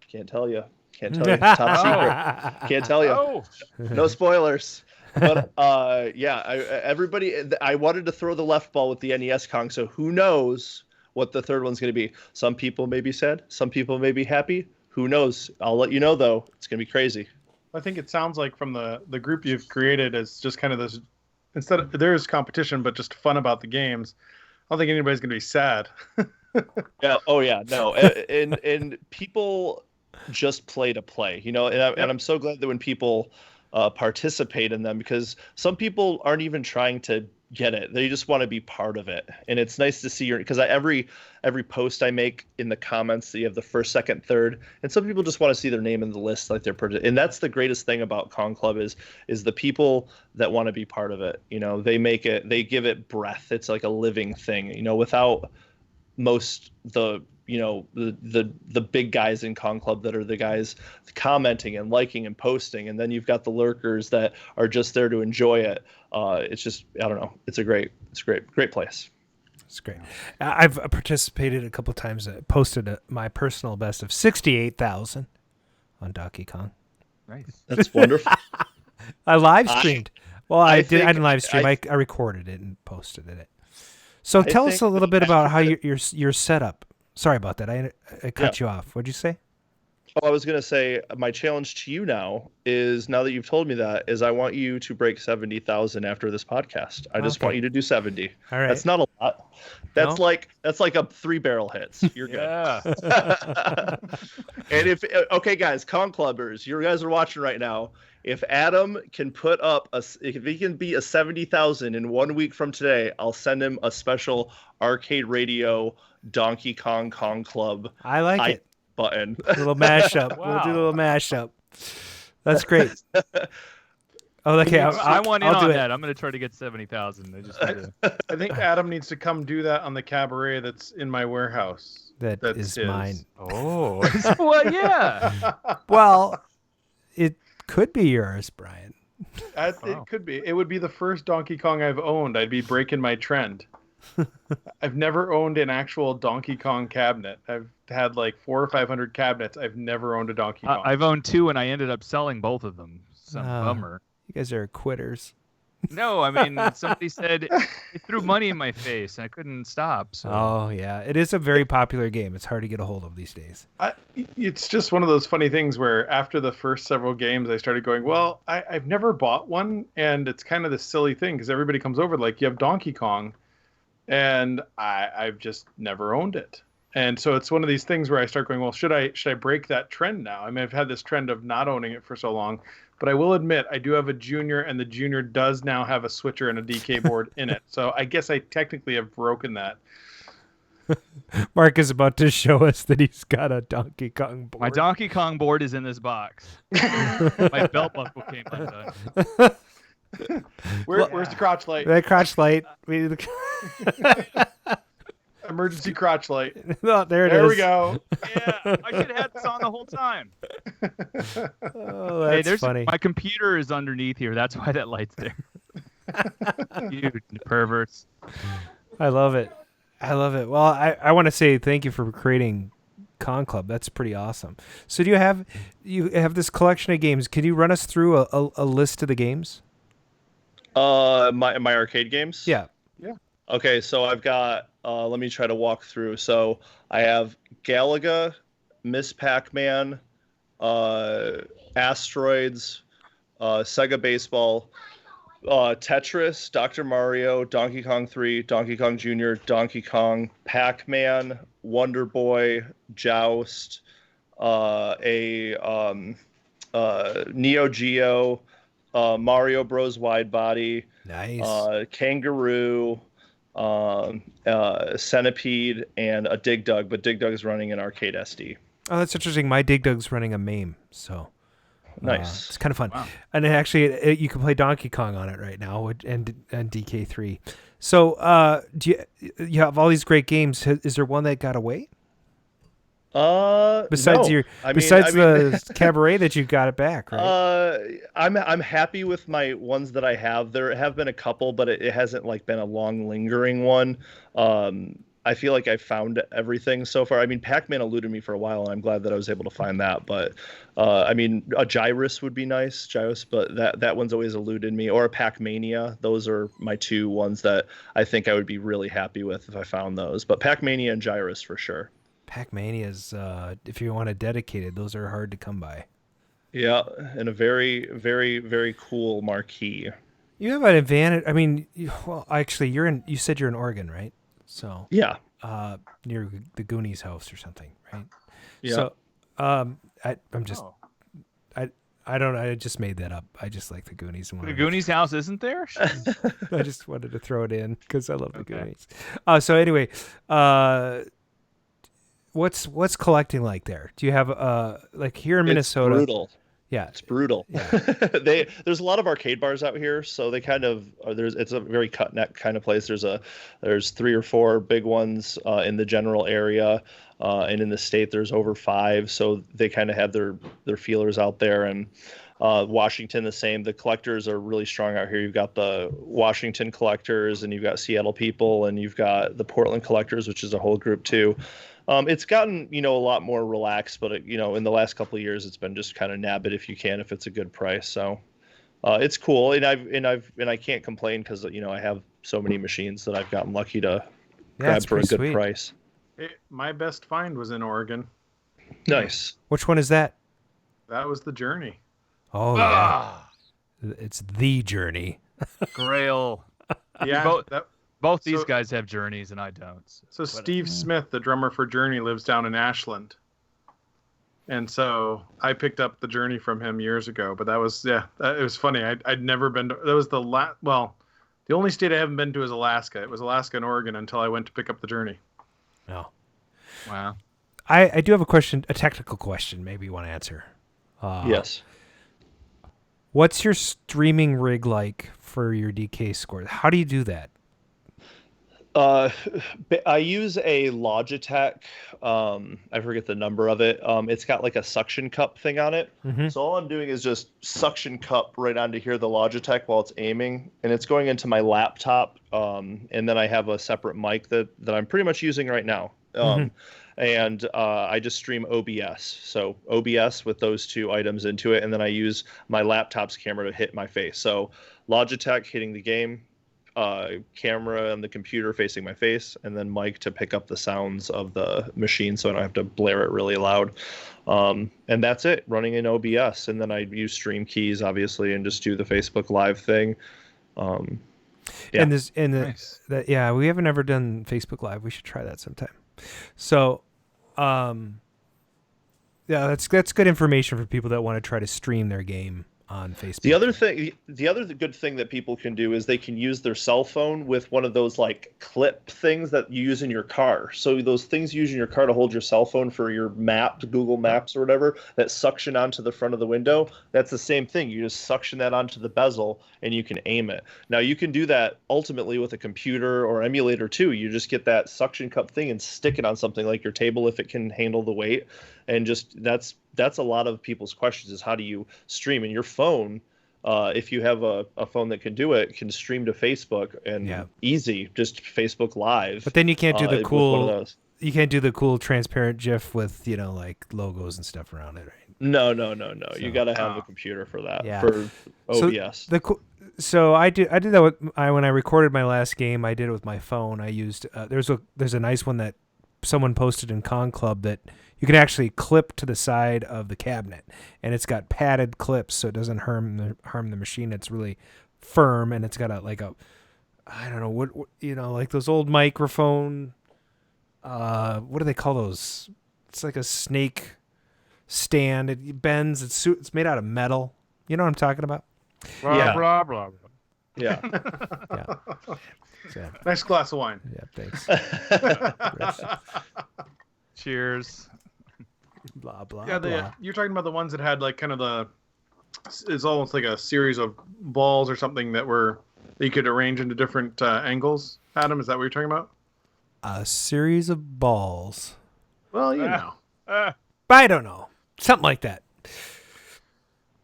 can't tell you, top secret. Can't tell you. No spoilers. But I wanted to throw the left ball with the NES Kong, so who knows what the third one's going to be. Some people may be sad, some people may be happy. Who knows? I'll let you know, though. It's going to be crazy. I think it sounds like from the group you've created is just kind of this, instead of there's competition, but just fun about the games. I don't think anybody's going to be sad. Yeah. Oh yeah. No. And people just play to play, and I'm so glad that when people participate in them, because some people aren't even trying to get it. They just want to be part of it. And it's nice to see because every post I make in the comments, you have the first, second, third, and some people just want to see their name in the list, like and that's the greatest thing about Con Club is the people that want to be part of it. They give it breath. It's like a living thing. Without most the big guys in Con Club that are the guys commenting and liking and posting, and then you've got the lurkers that are just there to enjoy it. It's just, I don't know. It's great place. It's great. I've participated a couple of times. I posted my personal best of 68,000 on Donkey Kong. Nice. That's wonderful. I live streamed. I didn't live stream. I recorded it and posted it. So tell us a little bit about how your setup. Sorry about that. I cut you off. What'd you say? Oh, I was going to say my challenge to you now that you've told me that, is I want you to break 70,000 after this podcast. I just want you to do 70. All right. That's not a lot. That's like a 3 barrel hits. You're good. Yeah. And okay, guys, Con Clubbers, you guys are watching right now. If Adam can put up if he can beat a 70,000 in 1 week from today, I'll send him a special Arcade Radio Donkey Kong Con Club. I like it. Button. A little mashup. Wow. We'll do a little mashup. That's great. Oh, okay. I want in on that. I'm going to try to get 70,000. I think Adam needs to come do that on the cabaret that's in my warehouse. That's is his. Mine. Oh, well, yeah. Well, it could be yours, Brian. It could be. It would be the first Donkey Kong I've owned. I'd be breaking my trend. I've never owned an actual Donkey Kong cabinet. I've had like 400 or 500 cabinets. I've never owned a Donkey Kong. I've owned 2, and I ended up selling both of them. Some bummer. You guys are quitters. No, I mean, somebody said it threw money in my face, and I couldn't stop. So. Oh, yeah. It is a very popular game. It's hard to get a hold of these days. It's just one of those funny things where after the first several games, I started going, well, I've never bought one, and it's kind of this silly thing because everybody comes over like, you have Donkey Kong, and I've just never owned it. And so it's one of these things where I start going, well, should I break that trend now? I mean, I've had this trend of not owning it for so long, but I will admit I do have a Junior, and the Junior does now have a switcher and a DK board in it. So I guess I technically have broken that. Mark is about to show us that he's got a Donkey Kong board. My Donkey Kong board is in this box. My belt buckle came undone. Where's the crotch light? The crotch light. Emergency crotch light. Oh, there we go. Yeah, I should have had this on the whole time. Oh, that's funny. My computer is underneath here. That's why that light's there. You perverts. I love it. Well, I want to say thank you for creating Con Club. That's pretty awesome. So do you have this collection of games? Can you run us through a list of the games? My arcade games? Yeah. Okay, so I've got, let me try to walk through. So I have Galaga, Miss PAC Man, Asteroids, Sega Baseball, Tetris, Dr. Mario, Donkey Kong 3, Donkey Kong Jr., Donkey Kong, PAC Man, Wonder Boy, Joust, Neo Geo, Mario Bros. Wide Body, nice, Kangaroo, Centipede, and a Dig Dug, but Dig Dug is running an arcade SD. Oh, that's interesting. My Dig Dug's running a MAME, so nice. It's kind of fun. Wow. And actually, you can play Donkey Kong on it right now, and DK3. So, do you have all these great games? Is there one that got away? Besides no. the cabaret that you got it back, right? I'm happy with my ones that I have. There have been a couple, but it hasn't like been a long lingering one. I feel like I found everything so far. I mean, PAC Man eluded me for a while, and I'm glad that I was able to find that. But I mean, a Gyrus would be nice, but that one's always eluded me. Or a PAC Mania. Those are my two ones that I think I would be really happy with if I found those. But PAC Mania and Gyrus for sure. PAC Mania's, if you want a dedicated, those are hard to come by. Yeah, and a very, very, very cool marquee. You have an advantage. I mean, actually, you said you're in Oregon, right? So yeah, near the Goonies house or something, right? Yeah. So, I don't know. I just made that up. I just like the Goonies. The Goonies house isn't there? I just wanted to throw it in because I love the Goonies. So anyway, what's collecting like there? Do you have like here in Minnesota? It's brutal. Yeah, it's brutal. Yeah. There's a lot of arcade bars out here, so they kind of it's a very cut neck kind of place. There's 3 or 4 big ones in the general area, and in the state there's over 5. So they kind of have their feelers out there, and Washington the same. The collectors are really strong out here. You've got the Washington collectors, and you've got Seattle people, and you've got the Portland collectors, which is a whole group too. It's gotten, a lot more relaxed, but in the last couple of years, it's been just kind of nab it if you can, if it's a good price. So, it's cool. And I can't complain because, I have so many machines that I've gotten lucky to grab for a good price. My best find was in Oregon. Nice. Which one is that? That was the Journey. Oh, yeah. It's the Journey. Grail. Yeah. Both these guys have Journeys, and I don't. So Steve Smith, the drummer for Journey, lives down in Ashland. And so I picked up the Journey from him years ago. But that was, it was funny. I'd never been to, that was the only state I haven't been to is Alaska. It was Alaska and Oregon until I went to pick up the Journey. Oh. Wow. I do have a question, a technical question maybe you want to answer. Yes. What's your streaming rig like for your DK scores? How do you do that? I use a Logitech. I forget the number of it. It's got like a suction cup thing on it. Mm-hmm. So all I'm doing is just suction cup right onto here, the Logitech, while it's aiming, and it's going into my laptop. And then I have a separate mic that I'm pretty much using right now. And I just stream OBS. So OBS with those 2 items into it, and then I use my laptop's camera to hit my face. So Logitech hitting the game. Camera on the computer facing my face, and then mic to pick up the sounds of the machine so I don't have to blare it really loud. And that's it, running in OBS. And then I use stream keys, obviously, and just do the Facebook Live thing. Yeah. Nice. We haven't ever done Facebook Live. We should try that sometime. So, that's good information for people that want to try to stream their game on Facebook. The other good thing that people can do is they can use their cell phone with one of those like clip things that you use in your car. So those things you use in your car to hold your cell phone for your map, Google Maps or whatever, that suction onto the front of the window. That's the same thing. You just suction that onto the bezel and you can aim it. Now you can do that ultimately with a computer or emulator too. You just get that suction cup thing and stick it on something like your table if it can handle the weight. And just that's a lot of people's questions is how do you stream? And your phone, if you have a phone that can do it, can stream to Facebook and easy, just Facebook Live. But then you can't do the cool transparent GIF with, like logos and stuff around it, right? No. You got to have a computer for that, for OBS. So I did that when I recorded my last game. I did it with my phone. I used there's a nice one that someone posted in Con Club that you can actually clip to the side of the cabinet, and it's got padded clips so it doesn't harm the machine. It's really firm, and it's got I don't know what like those old microphone. What do they call those? It's like a snake stand. It bends. It's made out of metal. You know what I'm talking about? Blah, blah, blah. Yeah. So, nice glass of wine. Yeah, thanks. Cheers. Blah blah. Yeah, blah. You're talking about the ones that had like kind of it's almost like a series of balls or something that you could arrange into different angles. Adam, is that what you're talking about? A series of balls. Well, you know. I don't know. Something like that.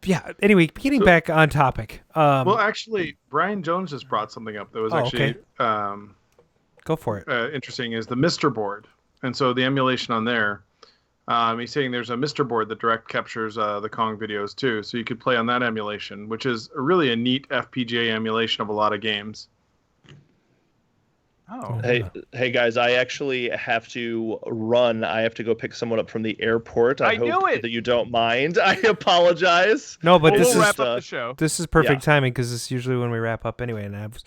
Yeah. Anyway, getting back on topic. Well, actually, Brian Jones just brought something up that was actually go for it. Interesting. Is the Mr. board, and so the emulation on there. He's saying there's a Mr. board that direct captures the Kong videos too, so you could play on that emulation, which is really a neat FPGA emulation of a lot of games. Oh. Hey guys, I actually have to run. I have to go pick someone up from the airport. I hope that you don't mind. I apologize. No, but we'll wrap up the show. This is perfect timing because it's usually when we wrap up anyway. And I was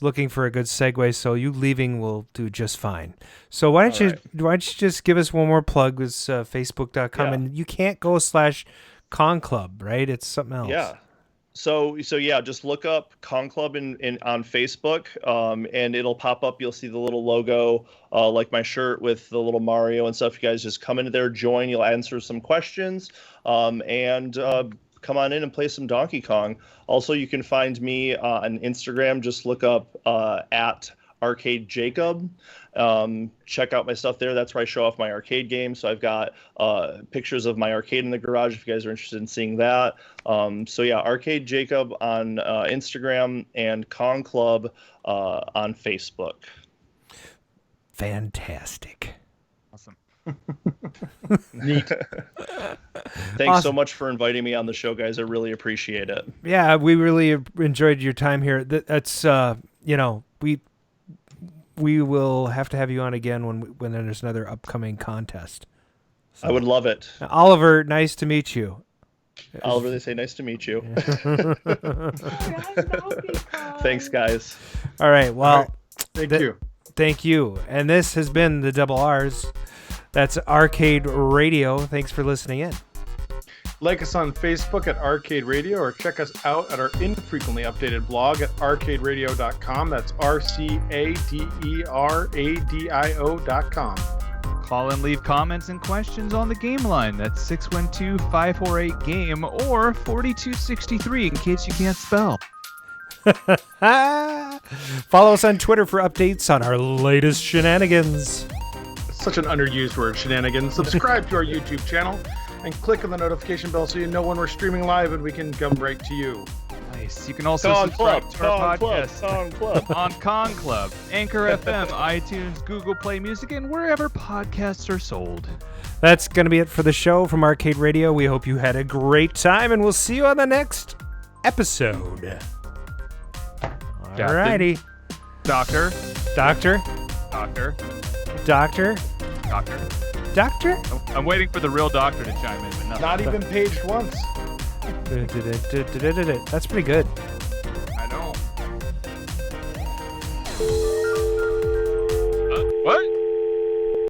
looking for a good segue, so you leaving will do just fine. So why don't you just give us one more plug with Facebook.com, and you can't go Con Club, right? It's something else. Yeah. So yeah, just look up Con Club on Facebook, and it'll pop up. You'll see the little logo, like my shirt with the little Mario and stuff. You guys just come into there, join. You'll answer some questions, and come on in and play some Donkey Kong. Also, you can find me on Instagram. Just look up at Arcade Jacob. Check out my stuff there. That's where I show off my arcade games. So I've got pictures of my arcade in the garage if you guys are interested in seeing that. So yeah, Arcade Jacob on Instagram and Kong Club on Facebook. Fantastic. Awesome. Neat. Thanks so much for inviting me on the show, guys. I really appreciate it. Yeah, we really enjoyed your time here. That's we will have to have you on again when there's another upcoming contest. So, I would love it. Oliver, nice to meet you. Oliver, they say nice to meet you. Thanks, guys. All right. Well, All right. Thank you. Thank you. And this has been the Double R's. That's Arcade Radio. Thanks for listening in. Like us on Facebook at Arcade Radio, or check us out at our infrequently updated blog at arcaderadio.com. That's RCADERADIO.com. Call and leave comments and questions on the game line. That's 612-548-GAME or 4263 in case you can't spell. Follow us on Twitter for updates on our latest shenanigans. Such an underused word, shenanigans. Subscribe to our YouTube channel and click on the notification bell so you know when we're streaming live and we can come right to you. Nice. You can also subscribe to our podcast on Con Club, Anchor FM, iTunes, Google Play Music, and wherever podcasts are sold. That's going to be it for the show from Arcade Radio. We hope you had a great time, and we'll see you on the next episode. Alrighty. Doctor. I'm waiting for the real doctor to chime in, but not even paged once. That's pretty good.